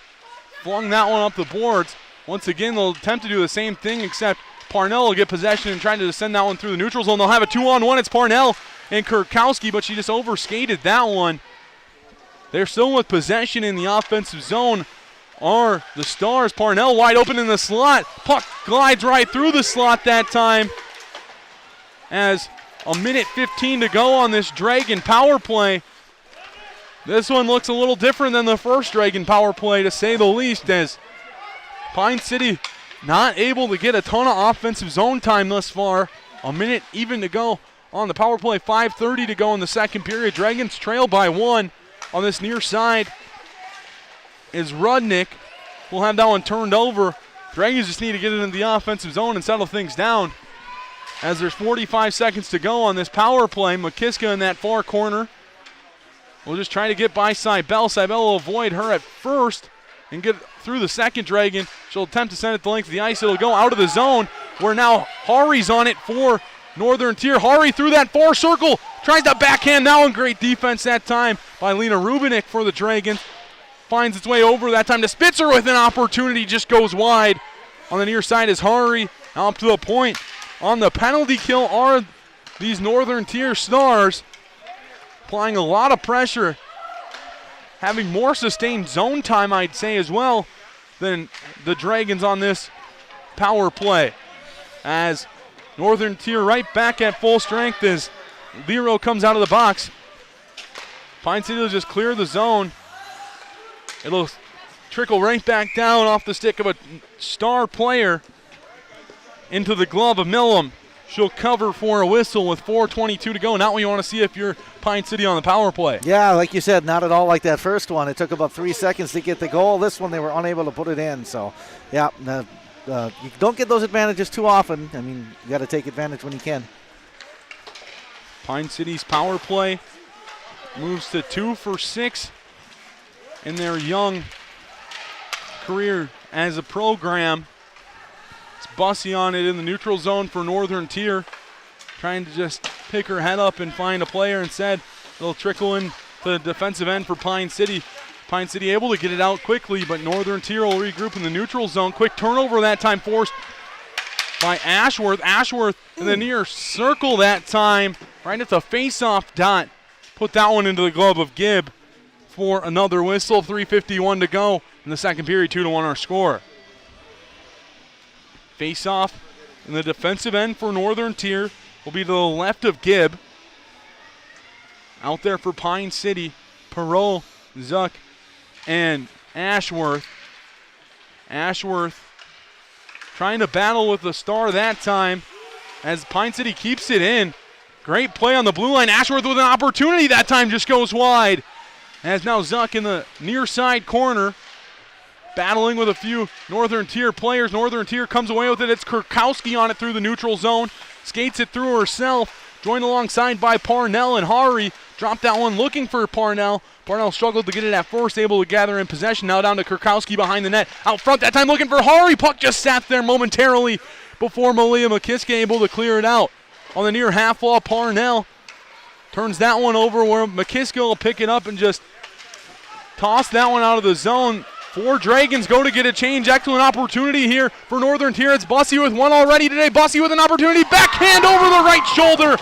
S3: flung that one up the boards. Once again, they'll attempt to do the same thing, except Parnell will get possession and try to send that one through the neutral zone. They'll have a 2-on-1. It's Parnell and Kurkowski, but she just overskated that one. They're still with possession in the offensive zone are the Stars. Parnell wide open in the slot. Puck glides right through the slot that time, as a minute 15 to go on this Dragon power play. This one looks a little different than the first Dragon power play, to say the least, as Pine City not able to get a ton of offensive zone time thus far. A minute even to go on the power play. 5:30 to go in the second period. Dragons trail by 1 on this near side is Rudnick. We'll have that one turned over. Dragons just need to get it into the offensive zone and settle things down, as there's 45 seconds to go on this power play. McKiska in that far corner will just try to get by Cybele. Cybele will avoid her at first and get through the second Dragon. She'll attempt to send it the length of the ice. It'll go out of the zone, where now Hari's on it for Northern Tier. Hari through that far circle, tries to backhand now, and great defense that time by Lena Rubinik for the Dragons. Finds its way over that time to Spitzer with an opportunity, just goes wide. On the near side is Hari, now up to the point. On the penalty kill are these Northern Tier Stars, applying a lot of pressure, having more sustained zone time, I'd say, as well, than the Dragons on this power play. As Northern Tier right back at full strength as Lero comes out of the box. Pine City will just clear the zone. It'll trickle right back down off the stick of a star player into the glove of Millam. She'll cover for a whistle with 4:22 to go. Not what you want to see if you're Pine City on the power play.
S4: Yeah, like you said, not at all like that first one. It took about 3 seconds to get the goal. This one, they were unable to put it in. So, yeah, you don't get those advantages too often. I mean, you got to take advantage when you can.
S3: Pine City's power play moves to 2 for 6 in their young career as a program. It's Bussey on it in the neutral zone for Northern Tier, trying to just pick her head up and find a player. Instead, it'll trickle in to the defensive end for Pine City. Pine City able to get it out quickly, but Northern Tier will regroup in the neutral zone. Quick turnover that time forced by Ashworth. Ashworth in the near circle that time, right at the face-off dot. Put that one into the glove of Gibb for another whistle. 3:51 to go in the second period. 2-1 our score. Face-off in the defensive end for Northern Tier will be to the left of Gibb. Out there for Pine City, Perot, Zuck, and Ashworth. Ashworth trying to battle with the star that time as Pine City keeps it in. Great play on the blue line. Ashworth with an opportunity that time, just goes wide. As now Zuck in the near side corner, battling with a few Northern Tier players. Northern Tier comes away with it. It's Kurkowski on it through the neutral zone. Skates it through herself. Joined alongside by Parnell, and Hari dropped that one looking for Parnell. Parnell struggled to get it at first, able to gather in possession. Now down to Kurkowski behind the net. Out front that time looking for Hari. Puck just sat there momentarily before Malia McKiska able to clear it out. On the near half wall, Parnell turns that one over where McKiska will pick it up and just toss that one out of the zone. 4 Dragons go to get a change. Excellent opportunity here for Northern Tier. It's Bussey with one already today. Bussey with an opportunity. Backhand over the right shoulder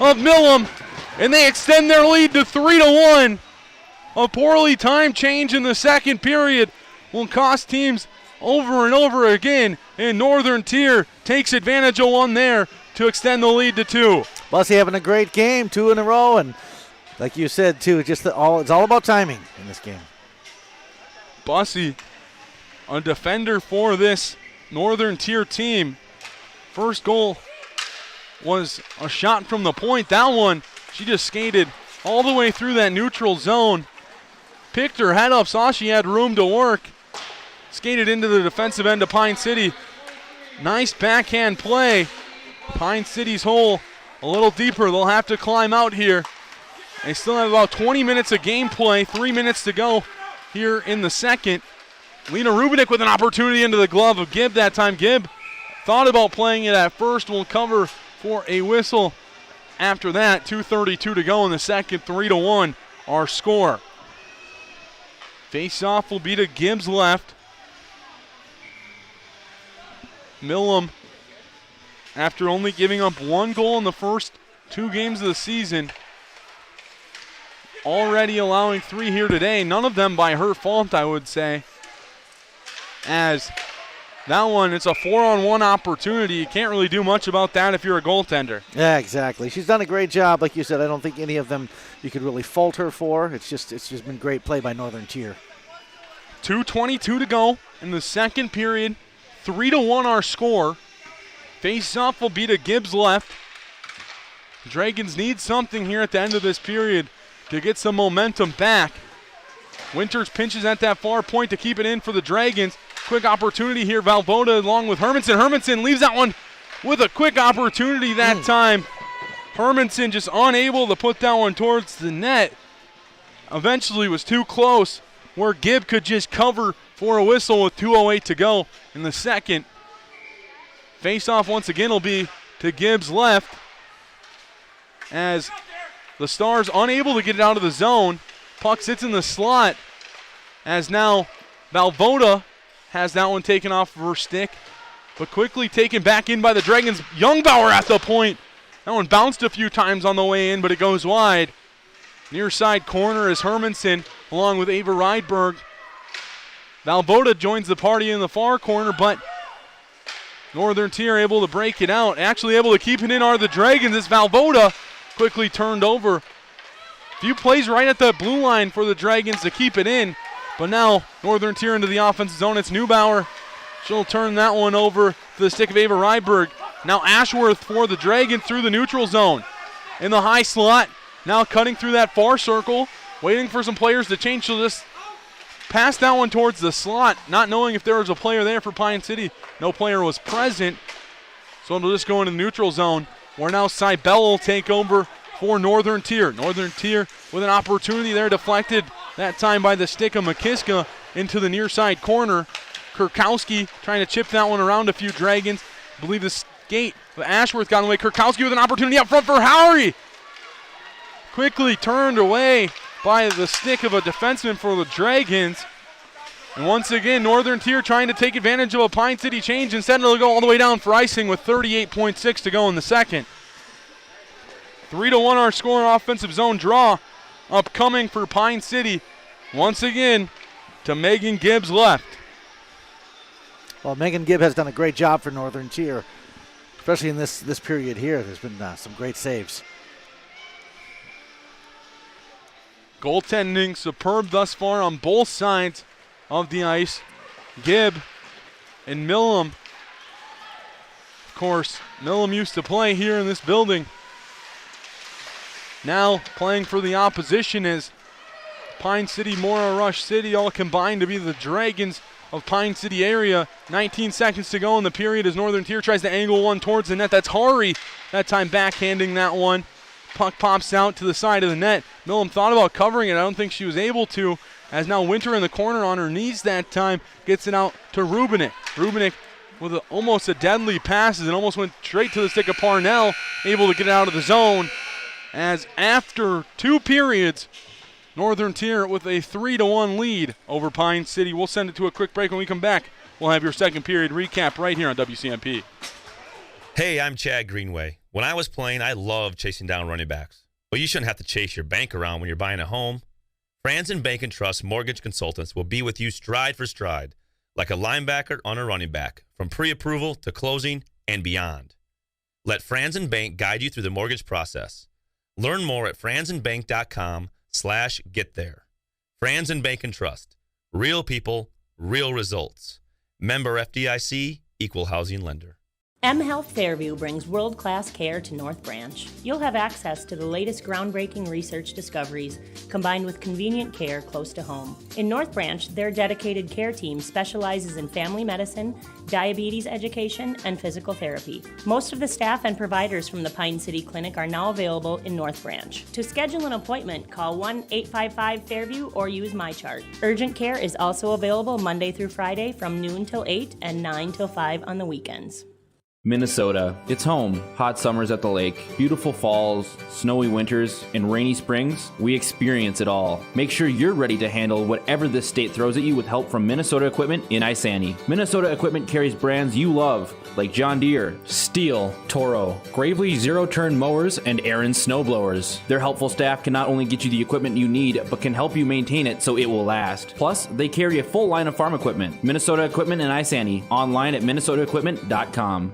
S3: of Millum. And they extend their lead to 3-1. A poorly timed change in the second period will cost teams over and over again. And Northern Tier takes advantage of one there to extend the lead to 2.
S4: Bussey having a great game, 2 in a row. And like you said, too, it's all about timing in this game.
S3: Bussey, a defender for this Northern Tier team. First goal was a shot from the point. That one, she just skated all the way through that neutral zone. Picked her head up, saw she had room to work. Skated into the defensive end of Pine City. Nice backhand play. Pine City's hole a little deeper. They'll have to climb out here. They still have about 20 minutes of gameplay, 3 minutes to go here in the second. Lena Rubinek with an opportunity into the glove of Gibb that time. Gibb thought about playing it at first. Will cover for a whistle after that. 2:32 to go in the second. 3-1 our score. Face-off will be to Gibb's left. Millum, after only giving up 1 goal in the first 2 games of the season, already allowing 3 here today. None of them by her fault, I would say. As that one, it's a 4-on-1 opportunity. You can't really do much about that if you're a goaltender.
S4: Yeah, exactly. She's done a great job. Like you said, I don't think any of them you could really fault her for. It's just been great play by Northern Tier.
S3: 2:22 to go in the second period. 3-1 our score. Face-off will be to Gibbs left. Dragons need something here at the end of this period to get some momentum back. Winters pinches at that far point to keep it in for the Dragons. Quick opportunity here. Valvoda along with Hermanson. Hermanson leaves that one with a quick opportunity that time. Hermanson just unable to put that one towards the net. Eventually was too close where Gibb could just cover for a whistle with 2:08 to go in the second. Face-off once again will be to Gibbs left as the Stars unable to get it out of the zone. Puck sits in the slot as now Valvoda has that one taken off of her stick, but quickly taken back in by the Dragons. Youngbauer at the point. That one bounced a few times on the way in, but it goes wide. Near side corner is Hermanson along with Ava Rydberg. Valvoda joins the party in the far corner, but Northern Tier able to break it out. Actually able to keep it in are the Dragons as Valvoda quickly turned over. Few plays right at the blue line for the Dragons to keep it in, but now Northern Tier into the offensive zone. It's Neubauer. She'll turn that one over to the stick of Ava Rydberg. Now Ashworth for the Dragons through the neutral zone. In the high slot, now cutting through that far circle, waiting for some players to change. She'll just pass that one towards the slot, not knowing if there was a player there for Pine City. No player was present, so it'll just go into the neutral zone, where now Cybele will take over for Northern Tier. Northern Tier with an opportunity there, deflected that time by the stick of McKiska into the near side corner. Kurkowski trying to chip that one around a few Dragons. I believe the skate of Ashworth got away. Kurkowski with an opportunity up front for Howery. Quickly turned away by the stick of a defenseman for the Dragons. And once again, Northern Tier trying to take advantage of a Pine City change. Instead, it'll go all the way down for icing with 38.6 to go in the second. 3-1 our score in offensive zone draw upcoming for Pine City. Once again, to Megan Gibbs left.
S4: Well, Megan Gibb has done a great job for Northern Tier, especially in this period here. There's been some great saves.
S3: Goaltending superb thus far on both sides of the ice. Gibb and Millum. Of course, Millum used to play here in this building. Now playing for the opposition is Pine City, Mora Rush City, all combined to be the Dragons of Pine City area. 19 seconds to go in the period as Northern Tier tries to angle one towards the net. That's Hari, that time backhanding that one. Puck pops out to the side of the net. Millum thought about covering it. I don't think she was able to, as now Winter in the corner on her knees that time gets it out to Rubinek. Rubinek with almost a deadly pass, and almost went straight to the stick of Parnell, able to get it out of the zone. As after 2 periods, Northern Tier with a 3-1 lead over Pine City. We'll send it to a quick break. When we come back, we'll have your second period recap right here on WCMP.
S7: Hey, I'm Chad Greenway. When I was playing, I loved chasing down running backs. But you shouldn't have to chase your bank around when you're buying a home. Franzen Bank and Trust Mortgage Consultants will be with you stride for stride, like a linebacker on a running back, from pre-approval to closing and beyond. Let Franzen Bank guide you through the mortgage process. Learn more at franzenbank.com/getthere. Franzen Bank and Trust. Real people, real results. Member FDIC, Equal Housing Lender.
S8: M Health Fairview brings world-class care to North Branch. You'll have access to the latest groundbreaking research discoveries combined with convenient care close to home. In North Branch, their dedicated care team specializes in family medicine, diabetes education, and physical therapy. Most of the staff and providers from the Pine City Clinic are now available in North Branch. To schedule an appointment, call 1-855-FAIRVIEW or use MyChart. Urgent care is also available Monday through Friday from noon till 8 and 9 till 5 on the weekends.
S9: Minnesota, it's home. Hot summers at the lake, beautiful falls, snowy winters, and rainy springs. We experience it all. Make sure you're ready to handle whatever this state throws at you with help from Minnesota Equipment in Isani. Minnesota Equipment carries brands you love, like John Deere, Steel, Toro, Gravely zero-turn mowers, and Aaron snowblowers. Their helpful staff can not only get you the equipment you need, but can help you maintain it so it will last. Plus, they carry a full line of farm equipment. Minnesota Equipment in Isani, online at minnesotaequipment.com.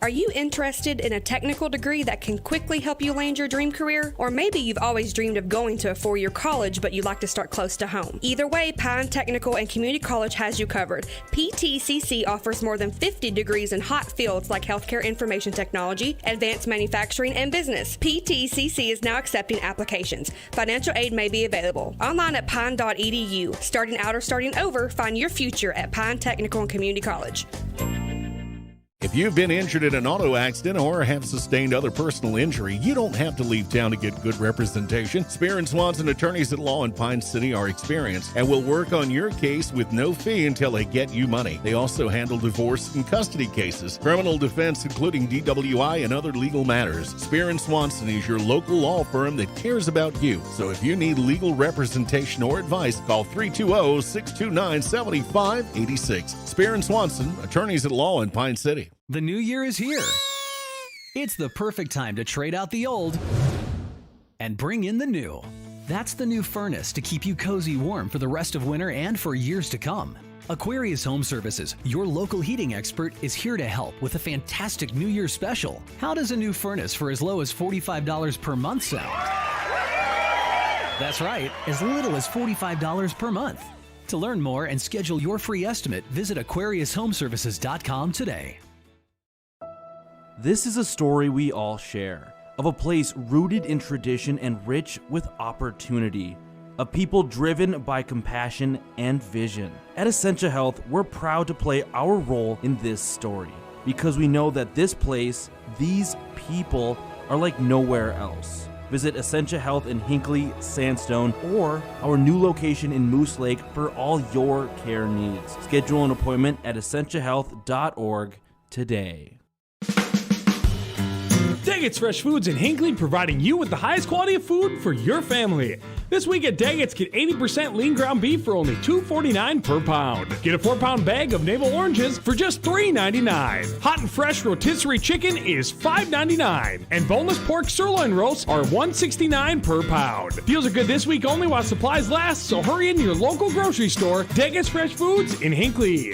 S10: Are you interested in a technical degree that can quickly help you land your dream career? Or maybe you've always dreamed of going to a 4-year college, but you'd like to start close to home. Either way, Pine Technical and Community College has you covered. PTCC offers more than 50 degrees in hot fields like healthcare information technology, advanced manufacturing, and business. PTCC is now accepting applications. Financial aid may be available. Online at pine.edu. Starting out or starting over, find your future at Pine Technical and Community College.
S11: If you've been injured in an auto accident or have sustained other personal injury, you don't have to leave town to get good representation. Spear and Swanson attorneys at law in Pine City are experienced and will work on your case with no fee until they get you money. They also handle divorce and custody cases, criminal defense, including DWI and other legal matters. Spear and Swanson is your local law firm that cares about you. So if you need legal representation or advice, call 320-629-7586. Spear and Swanson, attorneys at law in Pine City.
S5: The new year is here. It's the perfect time to trade out the old and bring in the new. That's the new furnace to keep you cozy warm for the rest of winter and for years to come. Aquarius Home Services, your local heating expert, is here to help with a fantastic New Year special. How does a new furnace for as low as $45 per month sound? That's right, as little as $45 per month. To learn more and schedule your free estimate, visit AquariusHomeservices.com today.
S6: This is a story we all share, of a place rooted in tradition and rich with opportunity, of people driven by compassion and vision. At Essentia Health, we're proud to play our role in this story, because we know that this place, these people, are like nowhere else. Visit Essentia Health in Hinckley, Sandstone, or our new location in Moose Lake for all your care needs. Schedule an appointment at essentiahealth.org today.
S2: Daggett's Fresh Foods in Hinckley, providing you with the highest quality of food for your family. This week at Daggett's, get 80% lean ground beef for only $2.49 per pound. Get a 4-pound bag of navel oranges for just $3.99. Hot and fresh rotisserie chicken is $5.99. And boneless pork sirloin roasts are $1.69 per pound. Deals are good this week only while supplies last, so hurry in your local grocery store, Daggett's Fresh Foods in Hinckley.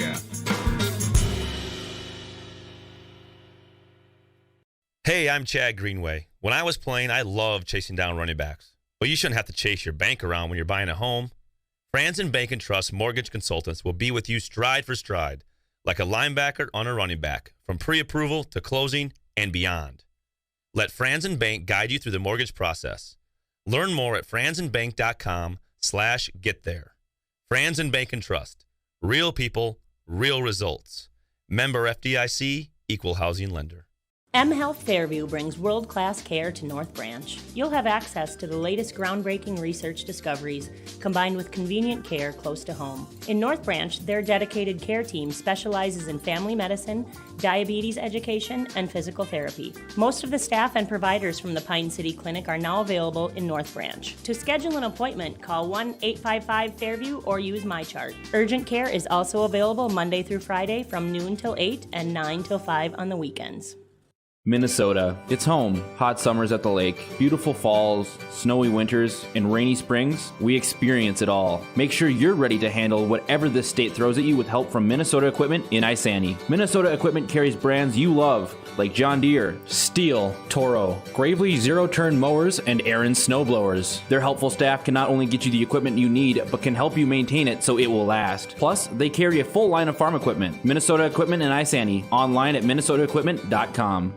S7: Hey, I'm Chad Greenway. When I was playing, I loved chasing down running backs. But you shouldn't have to chase your bank around when you're buying a home. Franzen Bank and Trust Mortgage Consultants will be with you stride for stride, like a linebacker on a running back, from pre-approval to closing and beyond. Let Franzen Bank guide you through the mortgage process. Learn more at franzenbank.com/getthere. Franzen Bank and Trust. Real people, real results. Member FDIC, Equal Housing Lender.
S8: M Health Fairview brings world-class care to North Branch. You'll have access to the latest groundbreaking research discoveries combined with convenient care close to home. In North Branch, their dedicated care team specializes in family medicine, diabetes education, and physical therapy. Most of the staff and providers from the Pine City Clinic are now available in North Branch. To schedule an appointment, call 1-855-FAIRVIEW or use MyChart. Urgent care is also available Monday through Friday from noon till 8 and 9 till 5 on the weekends.
S9: Minnesota, it's home. Hot summers at the lake, beautiful falls, snowy winters, and rainy springs. We experience it all. Make sure you're ready to handle whatever this state throws at you with help from Minnesota Equipment in Isani. Minnesota Equipment carries brands you love, like John Deere, Steel, Toro, Gravely zero-turn mowers, and Aaron snowblowers. Their helpful staff can not only get you the equipment you need, but can help you maintain it so it will last. Plus, they carry a full line of farm equipment. Minnesota Equipment in Isani. Online at minnesotaequipment.com.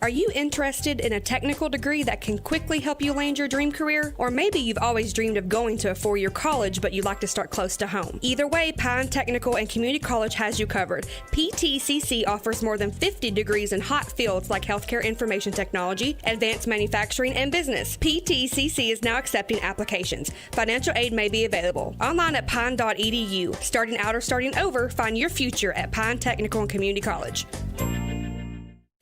S10: Are you interested in a technical degree that can quickly help you land your dream career? Or maybe you've always dreamed of going to a four-year college, but you'd like to start close to home. Either way, Pine Technical and Community College has you covered. PTCC offers more than 50 degrees in hot fields like healthcare information technology, advanced manufacturing, and business. PTCC is now accepting applications. Financial aid may be available. Online at pine.edu. Starting out or starting over, find your future at Pine Technical and Community College.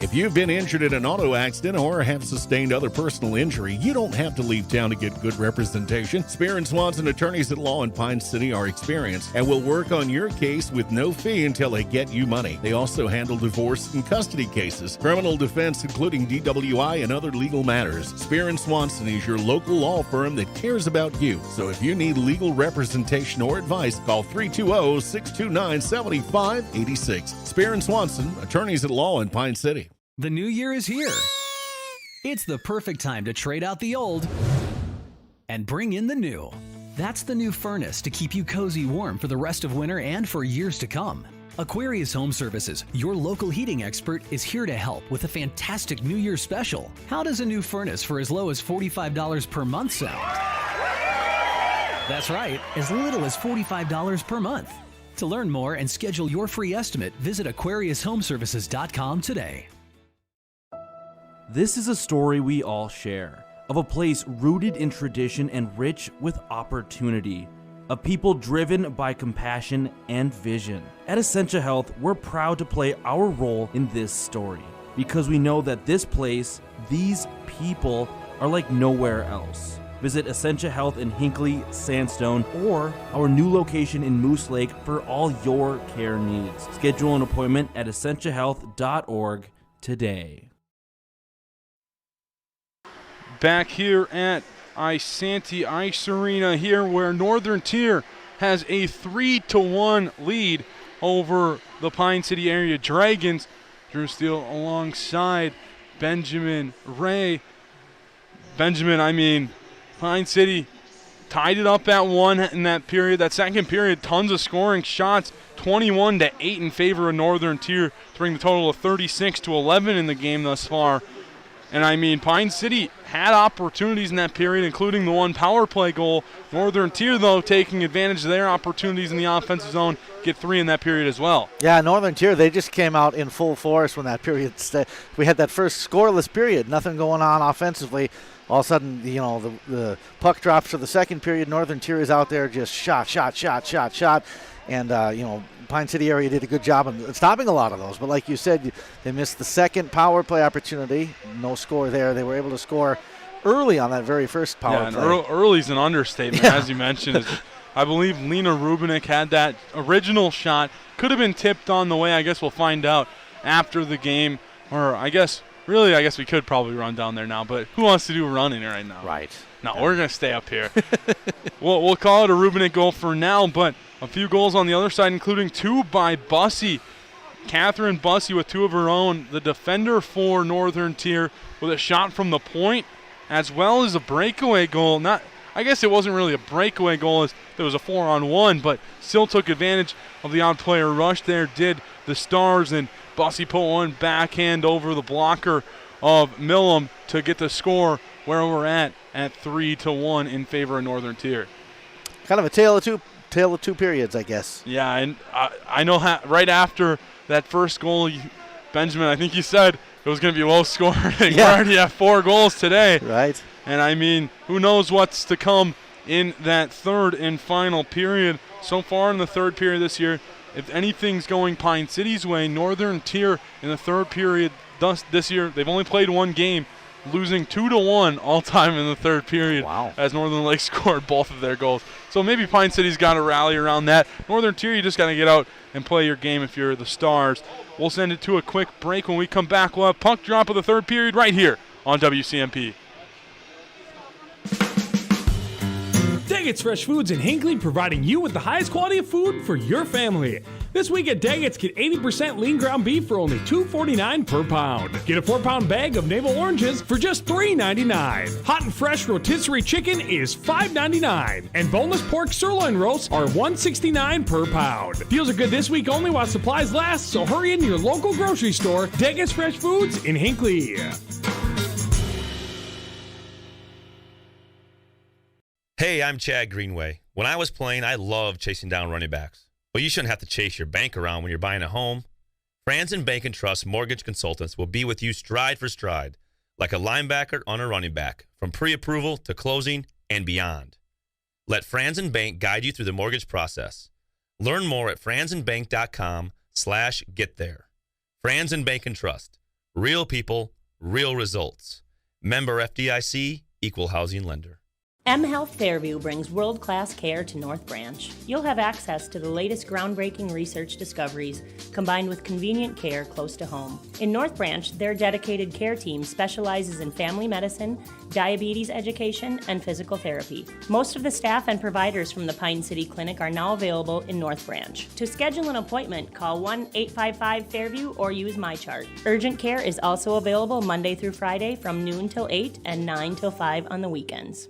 S11: If you've been injured in an auto accident or have sustained other personal injury, you don't have to leave town to get good representation. Spear and Swanson attorneys at law in Pine City are experienced and will work on your case with no fee until they get you money. They also handle divorce and custody cases, criminal defense, including DWI and other legal matters. Spear and Swanson is your local law firm that cares about you. So if you need legal representation or advice, call 320-629-7586. Spear and Swanson, attorneys at law in Pine City.
S5: The new year is here. It's the perfect time to trade out the old and bring in the new. That's the new furnace to keep you cozy warm for the rest of winter and for years to come. Aquarius Home Services, your local heating expert, is here to help with a fantastic New Year special. How does a new furnace for as low as $45 per month sound? That's right, as little as $45 per month. To learn more and schedule your free estimate, visit AquariusHomeservices.com today.
S6: This is a story we all share, of a place rooted in tradition and rich with opportunity, of people driven by compassion and vision. At Essentia Health, we're proud to play our role in this story, because we know that this place, these people, are like nowhere else. Visit Essentia Health in Hinckley, Sandstone, or our new location in Moose Lake for all your care needs. Schedule an appointment at essentiahealth.org today.
S3: Back here at Isanti Ice Arena here, where Northern Tier has a 3-1 lead over the Pine City area Dragons. Drew Steele alongside Benjamin Ray. Pine City tied it up at 1 in that period. That second period, tons of scoring shots, 21-8 in favor of Northern Tier, to bring the total of 36-11 in the game thus far. And Pine City had opportunities in that period, including the one power play goal. Northern Tier, though, taking advantage of their opportunities in the offensive zone, get 3 in that period as well.
S4: Yeah, Northern Tier, they just came out in full force when that period we had that first scoreless period, nothing going on offensively. All of a sudden, the puck drops for the second period. Northern Tier is out there just shot. And, Pine City area did a good job of stopping a lot of those. But like you said, they missed the second power play opportunity. No score there. They were able to score early on that very first power play.
S3: Early's an understatement, as you mentioned. I believe Lena Rubinek had that original shot. Could have been tipped on the way. I guess we'll find out after the game. Or I guess we could probably run down there now. But who wants to do running right now?
S4: Right.
S3: No, we're going to stay up here. We'll call it a Rubinek goal for now, but a few goals on the other side, including 2 by Bussey. Catherine Bussey with 2 of her own. The defender for Northern Tier with a shot from the point, as well as a breakaway goal. I guess it wasn't really a breakaway goal as there was a 4-on-1, but still took advantage of the odd player rush there, did the Stars, and Bussey put one backhand over the blocker of Millam to get the score where we're at 3-1 in favor of Northern Tier.
S4: Kind of a tale of two periods, I guess.
S3: Yeah, and I know right after that first goal, Benjamin, I think you said it was going to be low scoring. Yeah. We already have 4 goals today.
S4: Right.
S3: And I mean, who knows what's to come in that third and final period. So far in the third period this year, if anything's going Pine City's way, Northern Tier in the third period this year, they've only played 1 game, losing 2-1 all time in the third period.
S4: Wow.
S3: As Northern Lake scored both of their goals. So maybe Pine City's got to rally around that. Northern Tier, you just got to get out and play your game if you're the Stars. We'll send it to a quick break. When we come back, we'll have puck drop of the third period right here on WCMP.
S2: Daggett's Fresh Foods in Hinckley, providing you with the highest quality of food for your family. This week at Daggett's, get 80% lean ground beef for only $2.49 per pound. Get a 4-pound bag of navel oranges for just $3.99. Hot and fresh rotisserie chicken is $5.99. And boneless pork sirloin roasts are $1.69 per pound. Deals are good this week only while supplies last, so hurry in your local grocery store. Daggett's Fresh Foods in Hinckley.
S7: Hey, I'm Chad Greenway. When I was playing, I loved chasing down running backs. Well, you shouldn't have to chase your bank around when you're buying a home. Franzen Bank and Trust Mortgage Consultants will be with you stride for stride, like a linebacker on a running back, from pre-approval to closing and beyond. Let Franzen Bank guide you through the mortgage process. Learn more at franzenbank.com/getThere. Franzen Bank and Trust. Real people, real results. Member FDIC, Equal Housing Lender.
S8: M Health Fairview brings world-class care to North Branch. You'll have access to the latest groundbreaking research discoveries combined with convenient care close to home. In North Branch, their dedicated care team specializes in family medicine, diabetes education, and physical therapy. Most of the staff and providers from the Pine City Clinic are now available in North Branch. To schedule an appointment, call 1-855-FAIRVIEW or use MyChart. Urgent care is also available Monday through Friday from noon till 8 and 9 till 5 on the weekends.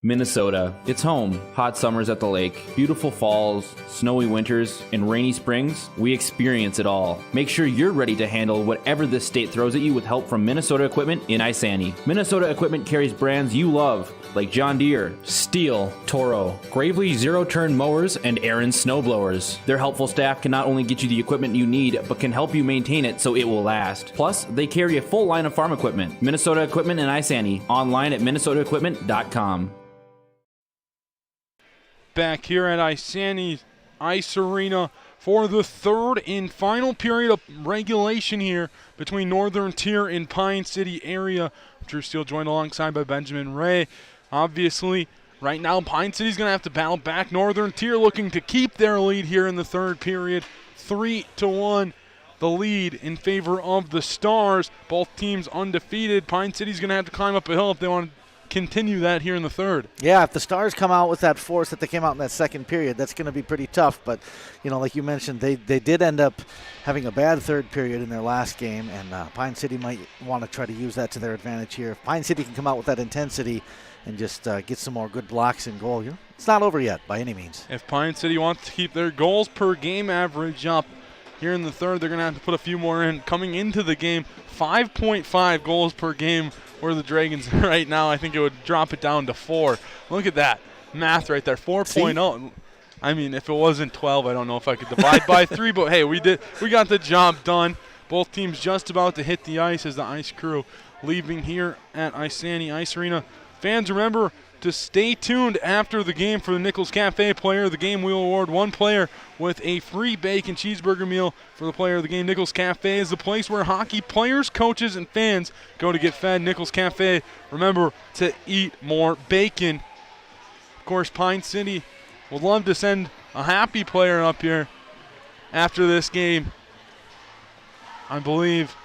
S9: Minnesota, it's home. Hot summers at the lake, beautiful falls, snowy winters, and rainy springs. We experience it all. Make sure you're ready to handle whatever this state throws at you with help from Minnesota Equipment in Isani. Minnesota Equipment carries brands you love, like John Deere, Steel, Toro, Gravely zero-turn mowers, and Aaron snowblowers. Their helpful staff can not only get you the equipment you need, but can help you maintain it so it will last. Plus, they carry a full line of farm equipment. Minnesota Equipment in Isani. Online at minnesotaequipment.com.
S3: Back here at Isani Ice Arena for the third and final period of regulation here between Northern Tier and Pine City area. Drew Steele joined alongside by Benjamin Ray. Obviously, right now Pine City's going to have to battle back. Northern Tier looking to keep their lead here in the third period. 3-1 the lead in favor of the Stars. Both teams undefeated. Pine City's going to have to climb up a hill if they want to continue that here in the third.
S4: Yeah, if the Stars come out with that force that they came out in that second period, that's going to be pretty tough. But, you know, like you mentioned, they did end up having a bad third period in their last game, and Pine City might want to try to use that to their advantage here. If Pine City can come out with that intensity and just get some more good blocks and goal, it's not over yet by any means.
S3: If Pine City wants to keep their goals per game average up here in the third, they're going to have to put a few more in. Coming into the game, 5.5 goals per game were the Dragons right now. I think it would drop it down to 4. Look at that math right there, 4.0. I mean, if it wasn't 12, I don't know if I could divide by 3, but hey, we got the job done. Both teams just about to hit the ice as the ice crew leaving here at Isani Ice Arena. Fans, remember, to stay tuned after the game for the Nichols Cafe Player of the Game. We'll award one player with a free bacon cheeseburger meal for the Player of the Game. Nichols Cafe is the place where hockey players, coaches, and fans go to get fed. Nichols Cafe, remember to eat more bacon. Of course, Pine City would love to send a happy player up here after this game. I believe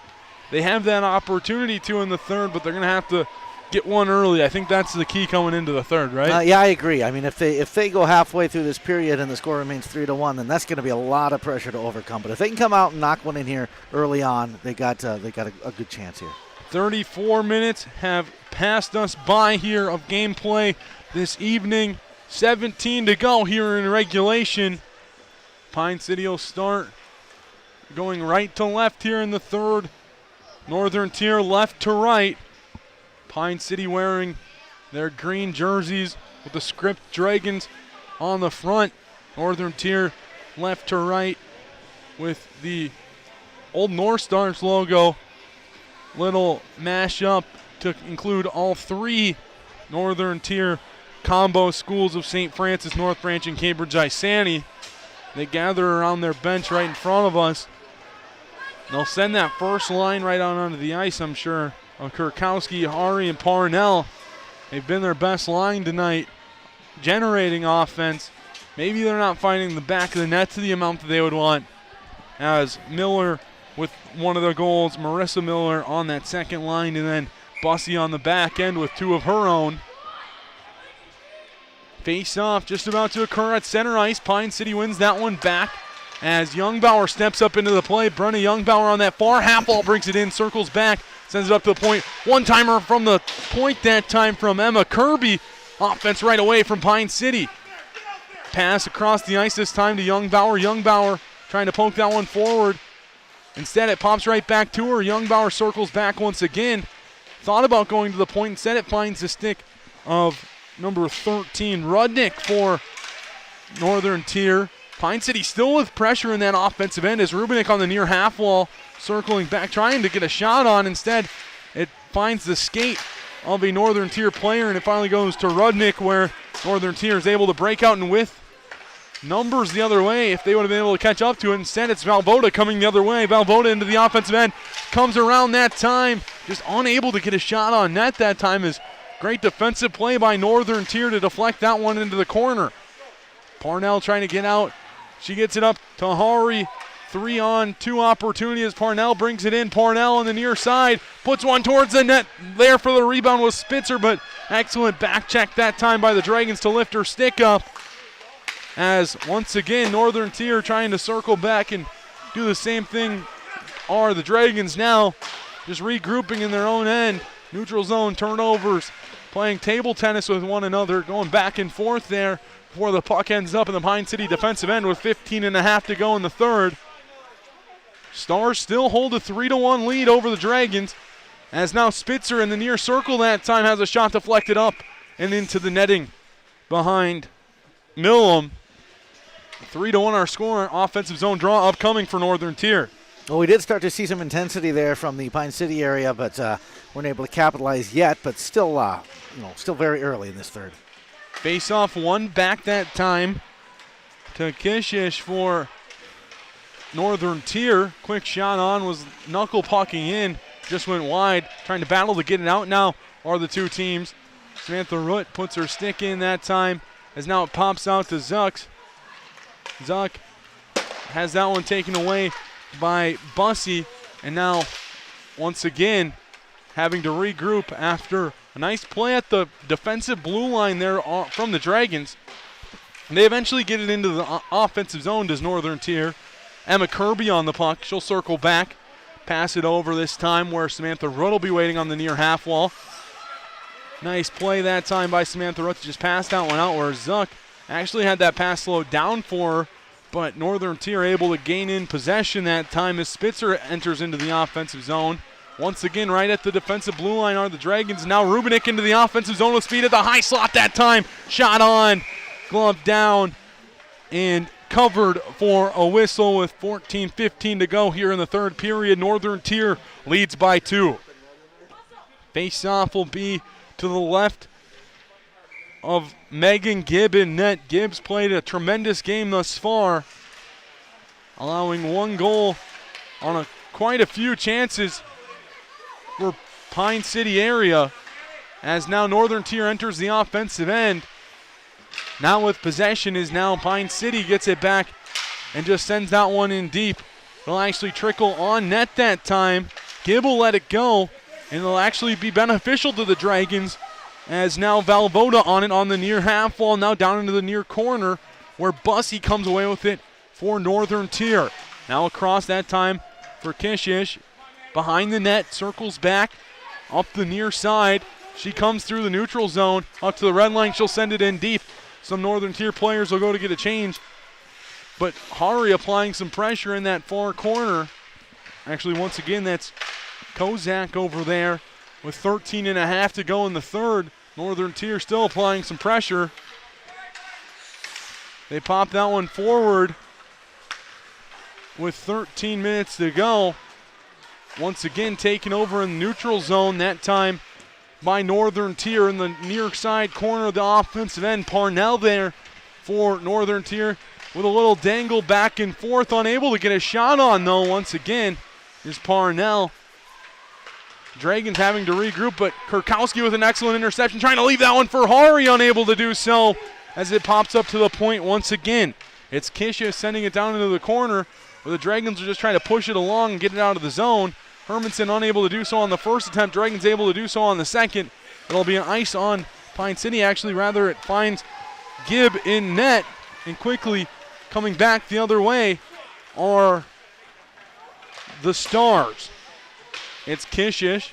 S3: they have that opportunity to in the third, but they're going to have to get one early. I think that's the key coming into the third, right?
S4: Yeah, I agree. I mean, if they go halfway through this period and the score remains 3-1, then that's going to be a lot of pressure to overcome. But if they can come out and knock one in here early on, they got a good chance here.
S3: 34 minutes have passed us by here of gameplay this evening. 17 to go here in regulation. Pine City will start going right to left here in the third. Northern Tier left to right. Pine City wearing their green jerseys with the script Dragons on the front. Northern Tier left to right with the old North Stars logo. Little mashup to include all three Northern Tier combo schools of St. Francis, North Branch, and Cambridge Isani. They gather around their bench right in front of us. They'll send that first line right out onto the ice, I'm sure. Kurkowski, Hari, and Parnell. They've been their best line tonight, generating offense. Maybe they're not finding the back of the net to the amount that they would want. As Miller with one of the goals, Marissa Miller on that second line, and then Bussy on the back end with two of her own. Face off just about to occur at center ice. Pine City wins that one back as Youngbauer steps up into the play. Brenna Youngbauer on that far half wall brings it in, circles back, sends it up to the point. One-timer from the point that time from Emma Kirby. Offense right away from Pine City. Pass across the ice this time to Youngbauer. Youngbauer trying to poke that one forward. Instead, it pops right back to her. Youngbauer circles back once again. Thought about going to the point. Instead, it finds the stick of number 13, Rudnick for Northern Tier. Pine City still with pressure in that offensive end as Rubinick on the near half wall, circling back, trying to get a shot on. Instead, it finds the skate of a Northern Tier player, and it finally goes to Rudnick, where Northern Tier is able to break out and with numbers the other way if they would have been able to catch up to it. Instead, it's Valvoda coming the other way. Valvoda into the offensive end, comes around that time, just unable to get a shot on net that time. Is great defensive play by Northern Tier to deflect that one into the corner. Parnell trying to get out. She gets it up to Hari. 3-on-2 opportunity as Parnell brings it in. Parnell on the near side puts one towards the net. There for the rebound was Spitzer, but excellent back check that time by the Dragons to lift her stick up. As once again, Northern Tier trying to circle back and do the same thing are the Dragons now, just regrouping in their own end. Neutral zone turnovers, playing table tennis with one another, going back and forth there before the puck ends up in the Pine City defensive end with 15.5 to go in the third. Stars still hold a 3-1 lead over the Dragons, as now Spitzer in the near circle that time has a shot deflected up and into the netting behind Millam. 3-1 our score. Offensive zone draw upcoming for Northern Tier.
S4: Well, we did start to see some intensity there from the Pine City area, but weren't able to capitalize yet. But still, still very early in this third.
S3: Face off one back that time to Kishish for Northern Tier. Quick shot on, was knuckle pucking in, just went wide. Trying to battle to get it out now are the two teams. Samantha Root puts her stick in that time, as now it pops out to Zuck. Zuck has that one taken away by Bussy, and now once again having to regroup after a nice play at the defensive blue line there from the Dragons. And they eventually get it into the offensive zone, does Northern Tier. Emma Kirby on the puck. She'll circle back, pass it over this time where Samantha Root will be waiting on the near half wall. Nice play that time by Samantha Root to just pass that one out, where Zuck actually had that pass slowed down for her, but Northern Tier able to gain in possession that time as Spitzer enters into the offensive zone. Once again, right at the defensive blue line are the Dragons. Now Rubinick into the offensive zone with speed at the high slot that time. Shot on, glove down, and covered for a whistle with 14:15 to go here in the third period. Northern Tier leads by 2. Face-off will be to the left of Megan Gibb in net. Gibbs played a tremendous game thus far, allowing 1 goal on quite a few chances for Pine City area, as now Northern Tier enters the offensive end. Now with possession is now Pine City gets it back and just sends that one in deep. It'll actually trickle on net that time. Gibb will let it go, and it'll actually be beneficial to the Dragons, as now Valvoda on it on the near half wall, now down into the near corner, where Bussey comes away with it for Northern Tier. Now across that time for Kishish, behind the net, circles back, up the near side. She comes through the neutral zone, up to the red line, she'll send it in deep. Some Northern Tier players will go to get a change, but Hari applying some pressure in that far corner. Actually, once again, that's Kozak over there with 13.5 to go in the third. Northern Tier still applying some pressure. They pop that one forward with 13 minutes to go. Once again, taken over in the neutral zone, that time by Northern Tier in the near side corner of the offensive end. Parnell there for Northern Tier with a little dangle back and forth, unable to get a shot on though. Once again is Parnell. Dragons having to regroup, but Kurkowski with an excellent interception, trying to leave that one for Hari, unable to do so as it pops up to the point once again. It's Kisha sending it down into the corner, where the Dragons are just trying to push it along and get it out of the zone. Hermanson unable to do so on the first attempt, Dragons able to do so on the second. It'll be an ice on Pine City, actually, rather it finds Gibb in net, and quickly coming back the other way are the Stars. It's Kishish.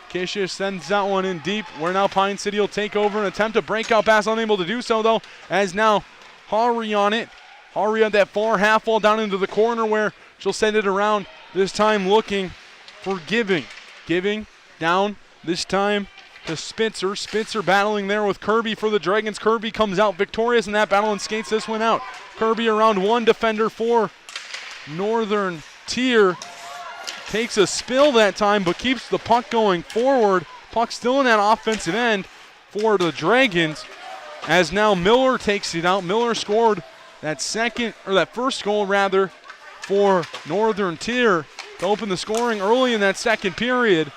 S3: Kishish sends that one in deep, where now Pine City will take over and attempt a breakout pass, unable to do so though, as now Hari on it. Hari on that far half wall down into the corner, where she'll send it around, this time looking for Giving. Giving down this time to Spitzer. Spitzer battling there with Kirby for the Dragons. Kirby comes out victorious in that battle and skates this one out. Kirby around one defender for Northern Tier. Takes a spill that time, but keeps the puck going forward. Puck still in that offensive end for the Dragons, as now Miller takes it out. Miller scored that first goal rather for Northern Tier to open the scoring early in that second period.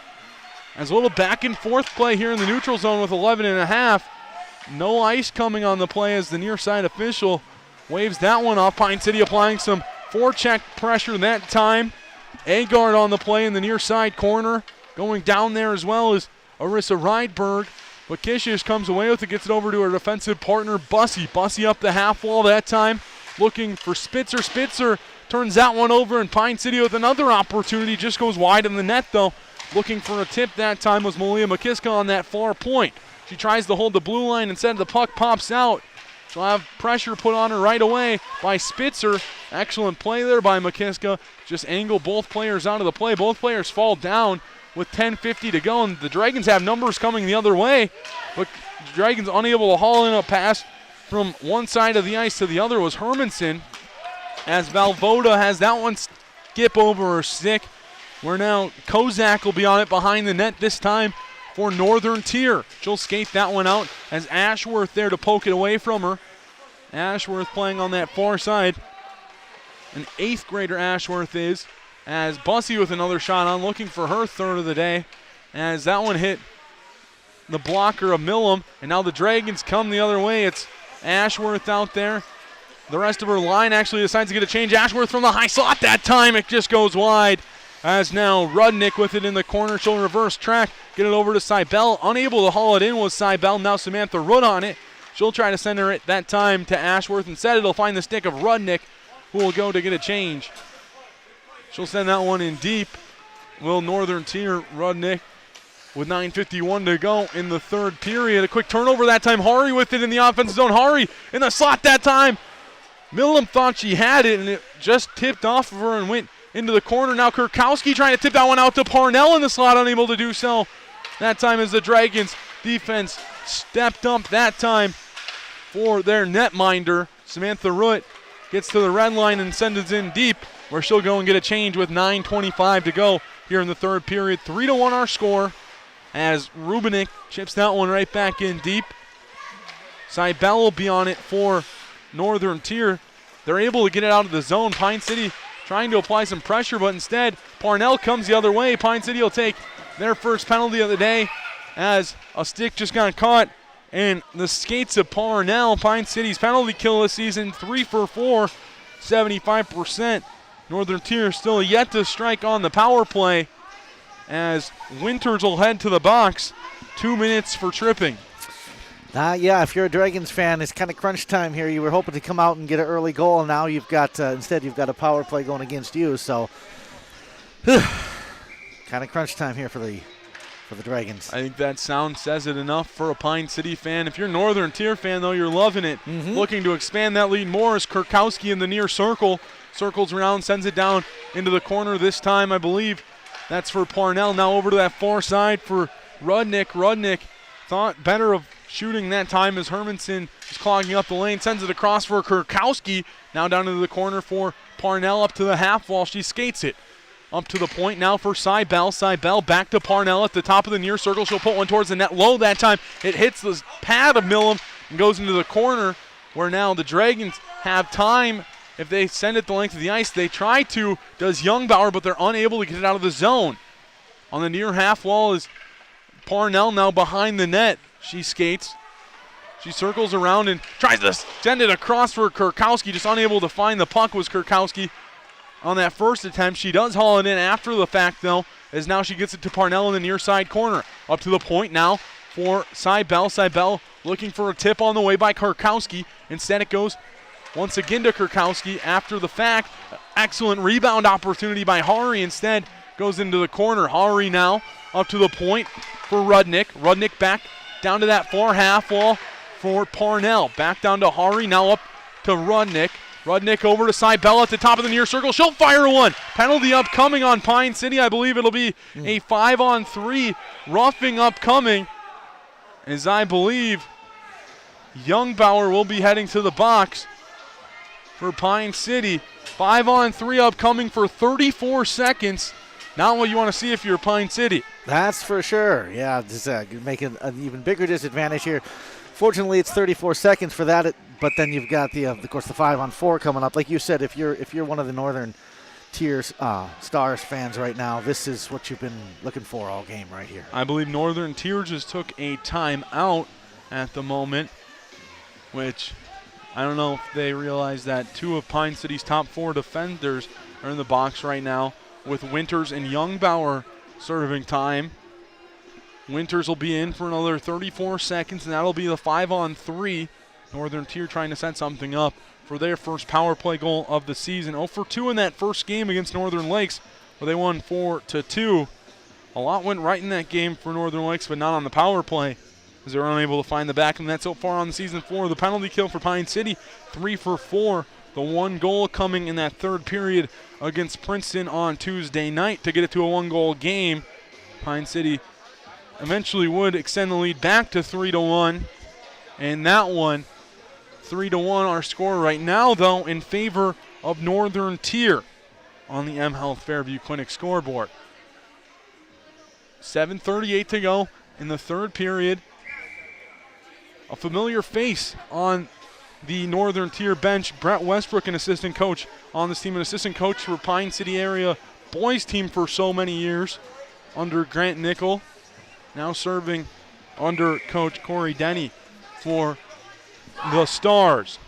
S3: As a little back and forth play here in the neutral zone with 11.5. No ice coming on the play as the near side official waves that one off. Pine City applying some forecheck pressure that time. Agard on the play in the near side corner. Going down there as well as Arissa Rydberg. But Kishish comes away with it, gets it over to her defensive partner, Bussey. Bussey up the half wall that time, looking for Spitzer. Spitzer turns that one over, and Pine City with another opportunity, just goes wide in the net though. Looking for a tip that time was Malia McKiska on that far point. She tries to hold the blue line, instead the puck pops out. She'll have pressure put on her right away by Spitzer. Excellent play there by McKiska. Just angle both players out of the play. Both players fall down with 10:50 to go, and the Dragons have numbers coming the other way, but the Dragons unable to haul in a pass from one side of the ice to the other was Hermanson, as Valvoda has that one skip over her stick, where now Kozak will be on it behind the net this time for Northern Tier. She'll skate that one out as Ashworth there to poke it away from her. Ashworth playing on that far side. An 8th grader Ashworth is, as Bussey with another shot on, looking for her third of the day, as that one hit the blocker of Millum, and now the Dragons come the other way. It's Ashworth out there. The rest of her line actually decides to get a change. Ashworth from the high slot that time, it just goes wide, as now Rudnick with it in the corner. She'll reverse track, get it over to Cybele. Unable to haul it in was Cybele. Now Samantha Root on it. She'll try to send her it that time to Ashworth. Instead, it'll find the stick of Rudnick, who will go to get a change. She'll send that one in deep. Will Northern Tier. Rudnick with 9:51 to go in the third period. A quick turnover that time. Hari with it in the offensive zone. Hari in the slot that time. Millum thought she had it, and it just tipped off of her and went into the corner. Now Kurkowski trying to tip that one out to Parnell in the slot, unable to do so. That time as the Dragons defense stepped up that time for their netminder. Samantha Root gets to the red line and sends it in deep, where she'll go and get a change with 9:25 to go here in the third period. 3-1 our score, as Rubinik chips that one right back in deep. Cybele will be on it for Northern Tier. They're able to get it out of the zone. Pine City trying to apply some pressure, but instead Parnell comes the other way. Pine City will take their first penalty of the day as a stick just got caught in the skates of Parnell. Pine City's penalty kill this season, 3 for 4, 75%. Northern Tier still yet to strike on the power play as Winters will head to the box. 2 minutes for tripping.
S4: Yeah, if you're a Dragons fan, it's kind of crunch time here. You were hoping to come out and get an early goal, and now you've got instead you've got a power play going against you. So, kind of crunch time here for the Dragons.
S3: I think that sound says it enough for a Pine City fan. If you're a Northern Tier fan, though, you're loving it. Looking to expand that lead more is Kurkowski in the near circle. Circles around, sends it down into the corner this time, I believe. That's for Parnell. Now over to that far side for Rudnick. Rudnick thought better of shooting that time as Hermanson is clogging up the lane. Sends it across for Kurkowski. Now down into the corner for Parnell up to the half wall. She skates it up to the point now for Cybele. Cybele back to Parnell at the top of the near circle. She'll put one towards the net low that time. It hits the pad of Millam and goes into the corner where now the Dragons have time. If they send it the length of the ice, they try to, does Youngbauer, but they're unable to get it out of the zone. On the near half wall is Parnell now behind the net. She skates. She circles around and tries to send it across for Kurkowski. Just unable to find the puck was Kurkowski on that first attempt. She does haul it in after the fact, though, as now she gets it to Parnell in the near side corner. Up to the point now for Cybele. Cybele looking for a tip on the way by Kurkowski. Instead it goes once again to Kurkowski after the fact. Excellent rebound opportunity by Hari. Instead goes into the corner. Hari now up to the point for Rudnick. Rudnick back down to that far half wall for Parnell. Back down to Hari, now up to Rudnick. Rudnick over to Cybele at the top of the near circle. She'll fire one. Penalty upcoming on Pine City. I believe it'll be a 5-on-3 roughing upcoming, as I believe Youngbauer will be heading to the box for Pine City. 5-on-3 upcoming for 34 seconds. Not what you want to see if you're Pine City.
S4: That's for sure. Yeah, just making an even bigger disadvantage here. Fortunately, it's 34 seconds for that, but then you've got the, of course, the 5-on-4 coming up. Like you said, if you're one of the Northern Tier Stars fans right now, this is what you've been looking for all game right here.
S3: I believe Northern Tier just took a timeout at the moment, which I don't know if they realize that 2 of Pine City's top 4 defenders are in the box right now, with Winters and Youngbauer serving time. Winters will be in for another 34 seconds, and that'll be the 5-on-3. Northern Tier trying to set something up for their first power play goal of the season. 0 for 2 in that first game against Northern Lakes, where they won 4-2. A lot went right in that game for Northern Lakes, but not on the power play, as they were unable to find the back of the net so far on the season. 4 the penalty kill for Pine City, 3 for 4. The 1 goal coming in that third period against Princeton on Tuesday night to get it to a 1-goal game. Pine City eventually would extend the lead back to 3-1. And that one, 3-1 our score right now, though, in favor of Northern Tier on the M Health Fairview Clinic scoreboard. 7:38 to go in the third period. A familiar face on the Northern Tier bench, Brett Westbrook, an assistant coach on this team, an assistant coach for Pine City area boys team for so many years under Grant Nickel, now serving under Coach Corey Denny for the Stars.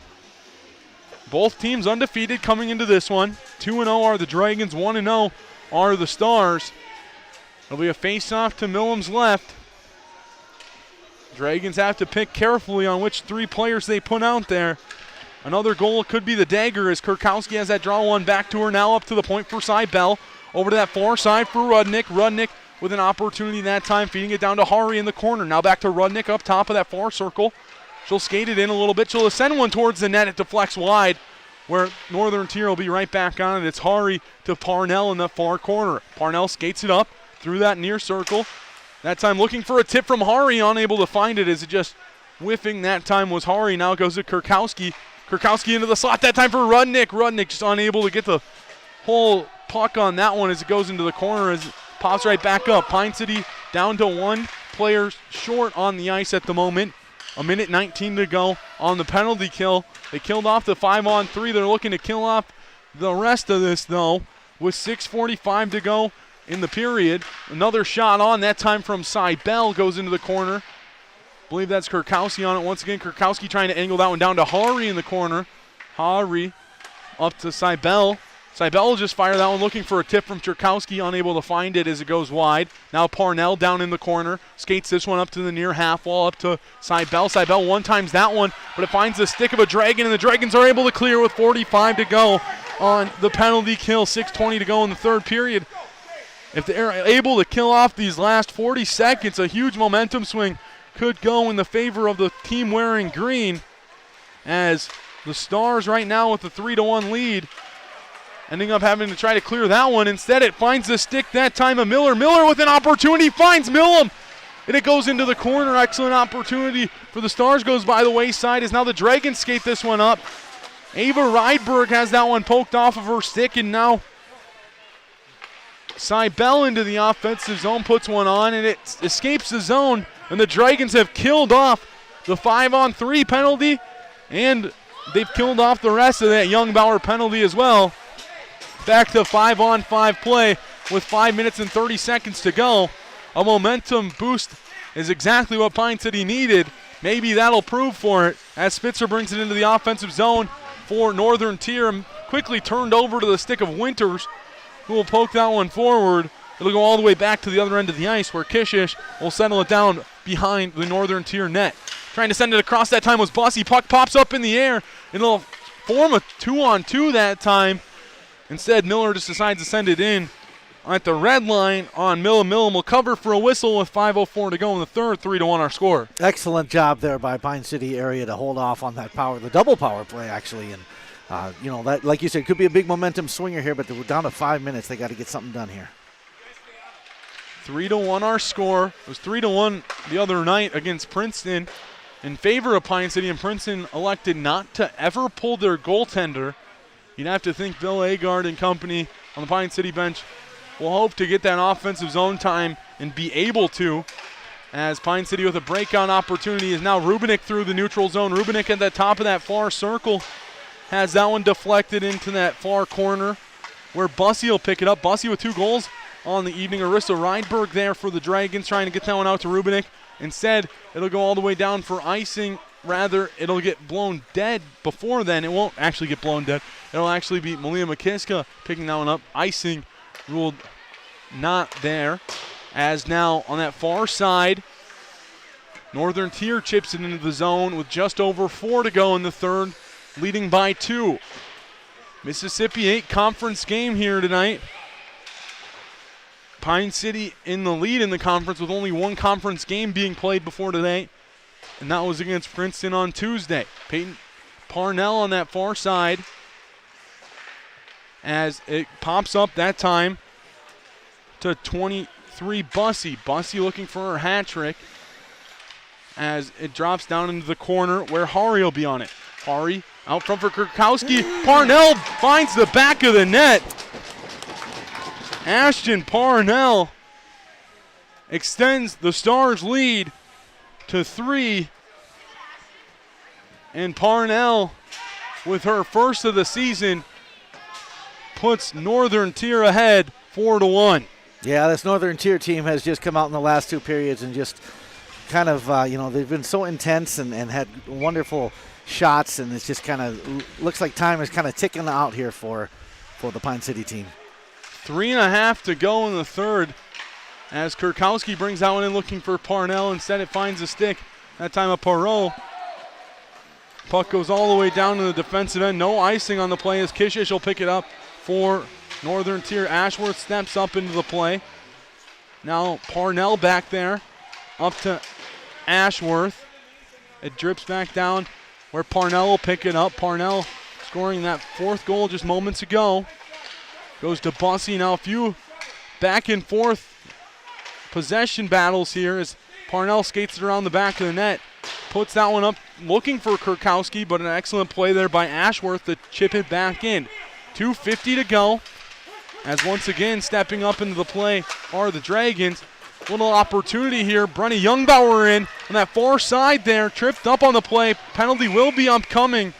S3: Both teams undefeated coming into this one. 2-0 are the Dragons, 1-0 are the Stars. It'll be a face-off to Millam's left. Dragons have to pick carefully on which 3 players they put out there. Another goal could be the dagger as Kurkowski has that draw one back to her, now up to the point for Cybele. Over to that far side for Rudnick. Rudnick with an opportunity that time, feeding it down to Hari in the corner. Now back to Rudnick up top of that far circle. She'll skate it in a little bit. She'll send one towards the net. It deflects wide, where Northern Tier will be right back on it. It's Hari to Parnell in the far corner. Parnell skates it up through that near circle. That time looking for a tip from Hari, unable to find it as it just whiffing that time was Hari. Now goes to Kurkowski. Kurkowski into the slot that time for Rudnick. Rudnick just unable to get the whole puck on that one as it goes into the corner as it pops right back up. Pine City down to 1 player short on the ice at the moment. A minute 19 to go on the penalty kill. They killed off the 5-on-3. They're looking to kill off the rest of this, though, with 6:45 to go in the period. Another shot on, that time from Cybele, goes into the corner. I believe that's Kurkowski on it. Once again, Kurkowski trying to angle that one down to Hari in the corner. Hari up to Cybele. Cybele will just fire that one, looking for a tip from Kurkowski, unable to find it as it goes wide. Now Parnell down in the corner, skates this one up to the near half wall, up to Cybele. Cybele one-times that one, but it finds the stick of a Dragon, and the Dragons are able to clear with 45 to go on the penalty kill. 6:20 to go in the third period. If they're able to kill off these last 40 seconds, a huge momentum swing could go in the favor of the team wearing green, as the Stars right now with the 3-1 lead, ending up having to try to clear that one. Instead, it finds the stick that time of Miller. Miller with an opportunity finds Millum, and it goes into the corner. Excellent opportunity for the Stars, goes by the wayside as now the Dragons skate this one up. Ava Rydberg has that one poked off of her stick, and now Cybele into the offensive zone, puts one on, and it escapes the zone, and the Dragons have killed off the 5-on-3 penalty, and they've killed off the rest of that Young Bauer penalty as well. Back to 5-on-5 play with 5 minutes and 30 seconds to go. A momentum boost is exactly what Pine City needed. Maybe that'll prove for it as Spitzer brings it into the offensive zone for Northern Tier. Quickly turned over to the stick of Winters, who will poke that one forward. It'll go all the way back to the other end of the ice where Kishish will settle it down behind the Northern Tier net. Trying to send it across that time was Bussy. Puck pops up in the air, and it'll form a 2-on-2 that time. Instead, Miller just decides to send it in at the red line on Millum. Millum will cover for a whistle with 5:04 to go in the third. 3-1 our score.
S4: Excellent job there by Pine City area to hold off on that power, the double power play actually. And that, like you said, could be a big momentum swinger here, but we're down to 5 minutes. They got to get something done here.
S3: 3-1 our score. It was 3-1 the other night against Princeton in favor of Pine City, and Princeton elected not to ever pull their goaltender. You'd have to think Bill Agard and company on the Pine City bench will hope to get that offensive zone time and be able to, as Pine City with a breakout opportunity is now Rubinik through the neutral zone. Rubinik at the top of that far circle has that one deflected into that far corner where Bussy will pick it up. Bussy with 2 goals on the evening. Arissa Rydberg there for the Dragons, trying to get that one out to Rubinik. Instead, it'll go all the way down for icing. Rather, it'll get blown dead before then. It won't actually get blown dead. It'll actually be Malia McKiska picking that one up. Icing ruled not there. As now on that far side, Northern Tier chips it into the zone with just over 4 to go in the third, leading by 2. Mississippi 8 conference game here tonight. Pine City in the lead in the conference with only 1 conference game being played before today, and that was against Princeton on Tuesday. Peyton Parnell on that far side as it pops up that time to 23 Bussy. Bussy looking for her hat trick as it drops down into the corner where Hari will be on it. Hari out front for Kurkowski. Parnell finds the back of the net. Ashton Parnell extends the Stars' lead to 3. And Parnell, with her first of the season, puts Northern Tier ahead 4-1.
S4: Yeah, this Northern Tier team has just come out in the last 2 periods and just kind of, they've been so intense and had wonderful shots, and it's just kind of looks like time is kind of ticking out here for the Pine City team.
S3: 3.5 to go in the third as Kurkowski brings that one in looking for Parnell. Instead, it finds a stick. That time a Perot. Puck goes all the way down to the defensive end. No icing on the play as Kishish will pick it up for Northern Tier. Ashworth steps up into the play. Now Parnell back there. Up to Ashworth. It drips back down where Parnell will pick it up. Parnell scoring that 4th goal just moments ago. Goes to Bussy. Now a few back and forth possession battles here as Parnell skates it around the back of the net. Puts that one up looking for Kurkowski, but an excellent play there by Ashworth to chip it back in. 2:50 to go as once again stepping up into the play are the Dragons. Little opportunity here. Brenna Youngbauer in on that far side there. Tripped up on the play. Penalty will be upcoming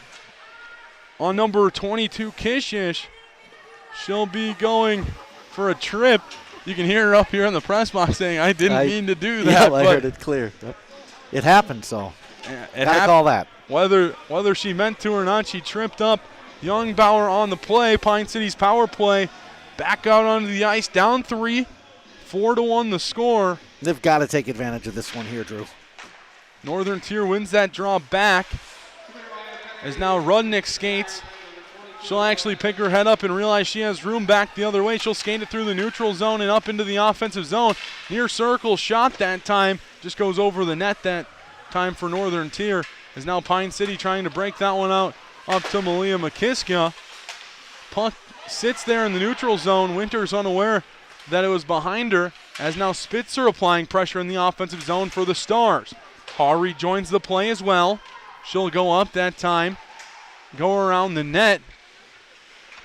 S3: on number 22, Kishish. She'll be going for a trip. You can hear her up here in the press box saying, I didn't mean to do that.
S4: Yeah, I heard it clear. It happened, so gotta call that.
S3: Whether she meant to or not, she tripped up. Youngbauer on the play. Pine City's power play. Back out onto the ice, down 3. 4-1 the score.
S4: They've got to take advantage of this one here, Drew.
S3: Northern Tier wins that draw back. As now Rudnick skates. She'll actually pick her head up and realize she has room back the other way. She'll skate it through the neutral zone and up into the offensive zone. Near circle shot that time. Just goes over the net that time for Northern Tier. As now Pine City trying to break that one out up to Malia McKiska. Puck sits there in the neutral zone. Winters unaware that it was behind her, as now Spitzer applying pressure in the offensive zone for the Stars. Hari joins the play as well. She'll go up that time, go around the net,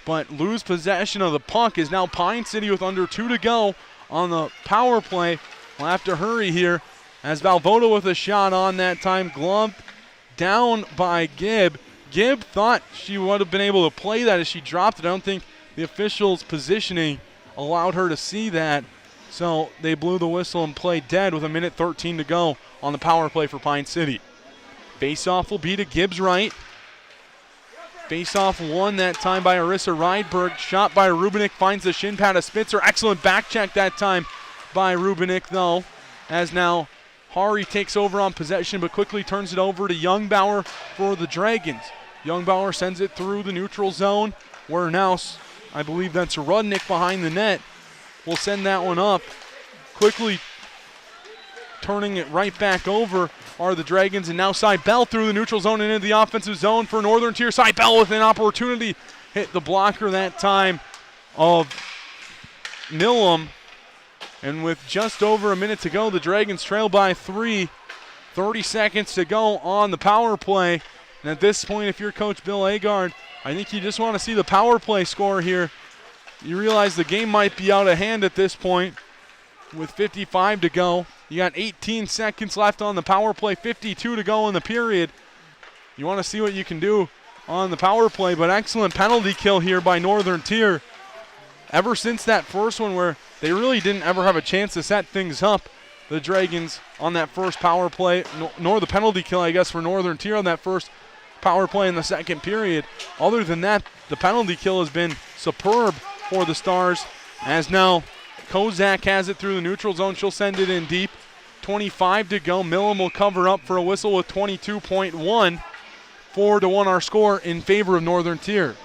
S3: but lose possession of the puck. Is now Pine City with under 2 to go on the power play. We'll have to hurry here as Valvoda with a shot on that time, gloved down by Gibb. Gibb thought she would have been able to play that as she dropped it. I don't think the officials' positioning allowed her to see that, so they blew the whistle and played dead with 1:13 to go on the power play for Pine City. Face-off will be to Gibbs right. Face-off won that time by Arissa Rydberg. Shot by Rubinik, finds the shin pad of Spitzer. Excellent back check that time by Rubinik, though, as now Hari takes over on possession but quickly turns it over to Youngbauer for the Dragons. Youngbauer sends it through the neutral zone, where now I believe that's Rudnick behind the net. We'll send that one up. Quickly turning it right back over are the Dragons, and now Cybell through the neutral zone and into the offensive zone for Northern Tier. Cybell with an opportunity. Hit the blocker that time of Millam. And with just over a minute to go, the Dragons trail by 3. 30 seconds to go on the power play. And at this point, if you're Coach Bill Agard, I think you just want to see the power play score here. You realize the game might be out of hand at this point with 55 to go. You got 18 seconds left on the power play, 52 to go in the period. You want to see what you can do on the power play, but excellent penalty kill here by Northern Tier. Ever since that first one where they really didn't ever have a chance to set things up, the Dragons on that first power play, nor the penalty kill, I guess, for Northern Tier on that first power play in the second period. Other than that, the penalty kill has been superb for the Stars, as now Kozak has it through the neutral zone. She'll send it in deep. 25 to go. Millam will cover up for a whistle with 22.1. 4-1 our score in favor of Northern Tier.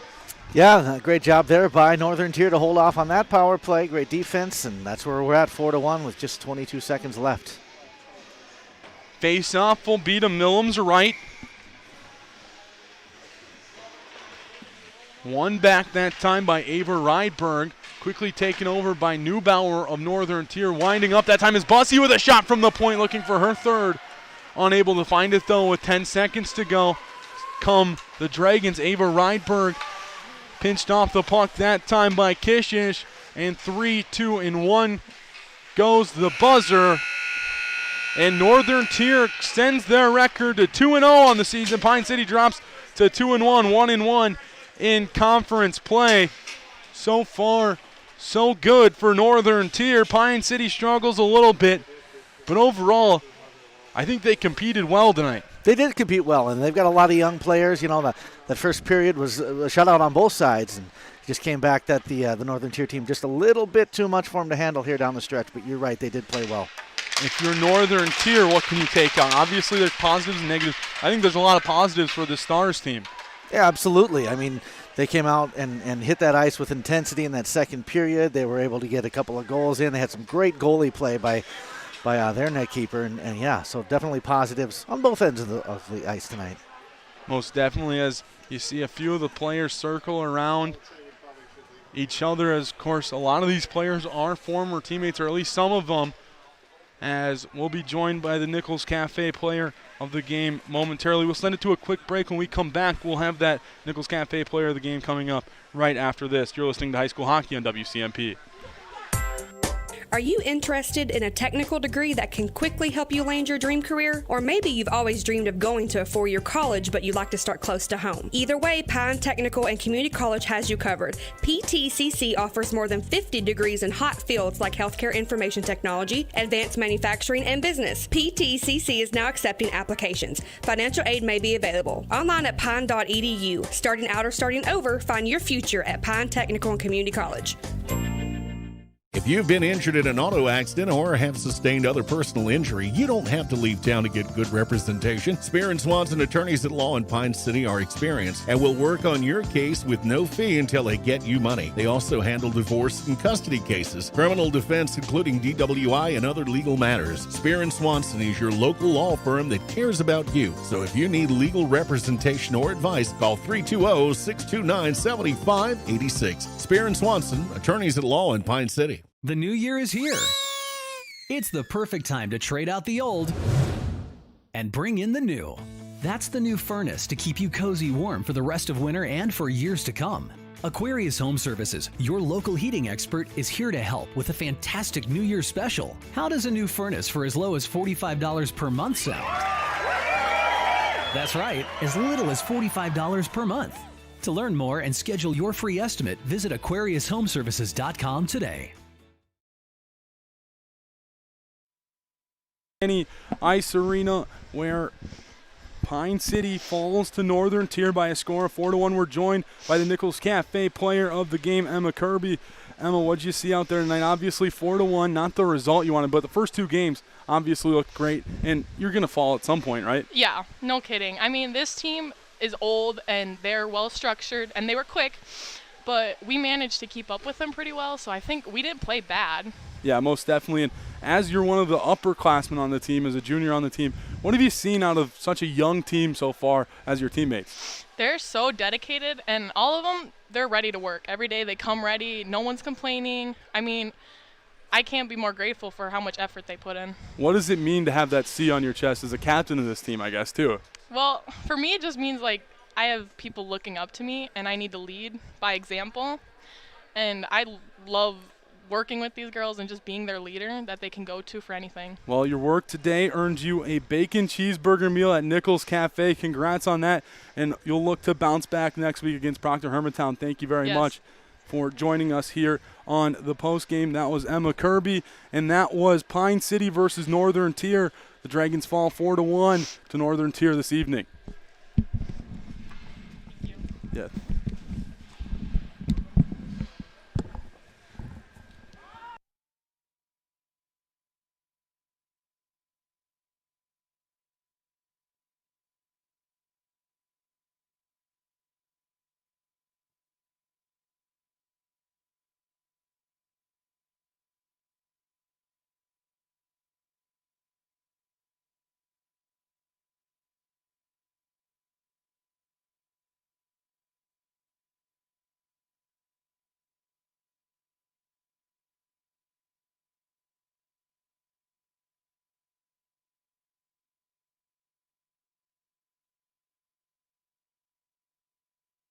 S4: Yeah, great job there by Northern Tier to hold off on that power play. Great defense, and that's where we're at, 4-1 with just 22 seconds left.
S3: Face-off will be to Millam's right. One back that time by Ava Rydberg. Quickly taken over by Neubauer of Northern Tier. Winding up that time is Bussey with a shot from the point, looking for her third. Unable to find it, though, with 10 seconds to go. Come the Dragons. Ava Rydberg pinched off the puck that time by Kishish. And 3, 2, and 1 goes the buzzer. And Northern Tier extends their record to 2-0 on the season. Pine City drops to 2-1, 1-1 in conference play. So far, so good for Northern Tier. Pine City struggles a little bit, but overall, I think they competed well tonight.
S4: They did compete well, and they've got a lot of young players. You know, that first period was a shutout on both sides, and just came back that the Northern Tier team just a little bit too much for them to handle here down the stretch, but you're right, they did play well.
S3: If you're Northern Tier, what can you take on? Obviously, there's positives and negatives. I think there's a lot of positives for the Stars team.
S4: Yeah, absolutely. I mean, they came out and hit that ice with intensity in that second period. They were able to get a couple of goals in. They had some great goalie play by their net keeper. And yeah, so definitely positives on both ends of the ice tonight.
S3: Most definitely, as you see a few of the players circle around each other, as, of course, a lot of these players are former teammates, or at least some of them, as we'll be joined by the Nichols Cafe player of the game momentarily. We'll send it to a quick break. When we come back, we'll have that Nichols Cafe player of the game coming up right after this. You're listening to High School Hockey on WCMP.
S10: Are you interested in a technical degree that can quickly help you land your dream career? Or maybe you've always dreamed of going to a four-year college, but you'd like to start close to home. Either way, Pine Technical and Community College has you covered. PTCC offers more than 50 degrees in hot fields like healthcare information technology, advanced manufacturing, and business. PTCC is now accepting applications. Financial aid may be available. Online at pine.edu. Starting out or starting over, find your future at Pine Technical and Community College.
S11: If you've been injured in an auto accident or have sustained other personal injury, you don't have to leave town to get good representation. Spear & Swanson attorneys at law in Pine City are experienced and will work on your case with no fee until they get you money. They also handle divorce and custody cases, criminal defense, including DWI and other legal matters. Spear & Swanson is your local law firm that cares about you. So if you need legal representation or advice, call 320-629-7586. Spear & Swanson, attorneys at law in Pine City.
S5: The new year is here. It's the perfect time to trade out the old and bring in the new. That's the new furnace to keep you cozy warm for the rest of winter and for years to come. Aquarius Home Services, your local heating expert, is here to help with a fantastic New Year's special. How does a new furnace for as low as $45 per month sound? That's right, as little as $45 per month. To learn more and schedule your free estimate, visit AquariusHomeservices.com today.
S3: Ice Arena, where Pine City falls to Northern Tier by a score of 4-1. We're joined by the Nichols Cafe player of the game, Emma Kirby. Emma, what'd you see out there tonight? Obviously 4-1, not the result you wanted, but the first two games obviously looked great, and you're going to fall at some point, right?
S12: Yeah, no kidding. I mean, this team is old, and they're well-structured, and they were quick, but we managed to keep up with them pretty well, so I think we didn't play bad.
S3: Yeah, most definitely. And as you're one of the upperclassmen on the team, as a junior on the team, what have you seen out of such a young team so far as your teammates?
S12: They're so dedicated, and all of them, they're ready to work. Every day they come ready. No one's complaining. I mean, I can't be more grateful for how much effort they put in.
S3: What does it mean to have that C on your chest as a captain of this team, I guess, too?
S12: Well, for me, it just means, like, I have people looking up to me, and I need to lead by example. And I love working with these girls and just being their leader that they can go to for anything.
S3: Well, your work today earned you a bacon cheeseburger meal at Nichols Cafe. Congrats on that, and you'll look to bounce back next week against Proctor Hermantown. Thank you very much for joining us here on the postgame. That was Emma Kirby, and that was Pine City versus Northern Tier. The Dragons fall 4-1 to Northern Tier this evening.
S12: Thank you.
S3: Yeah.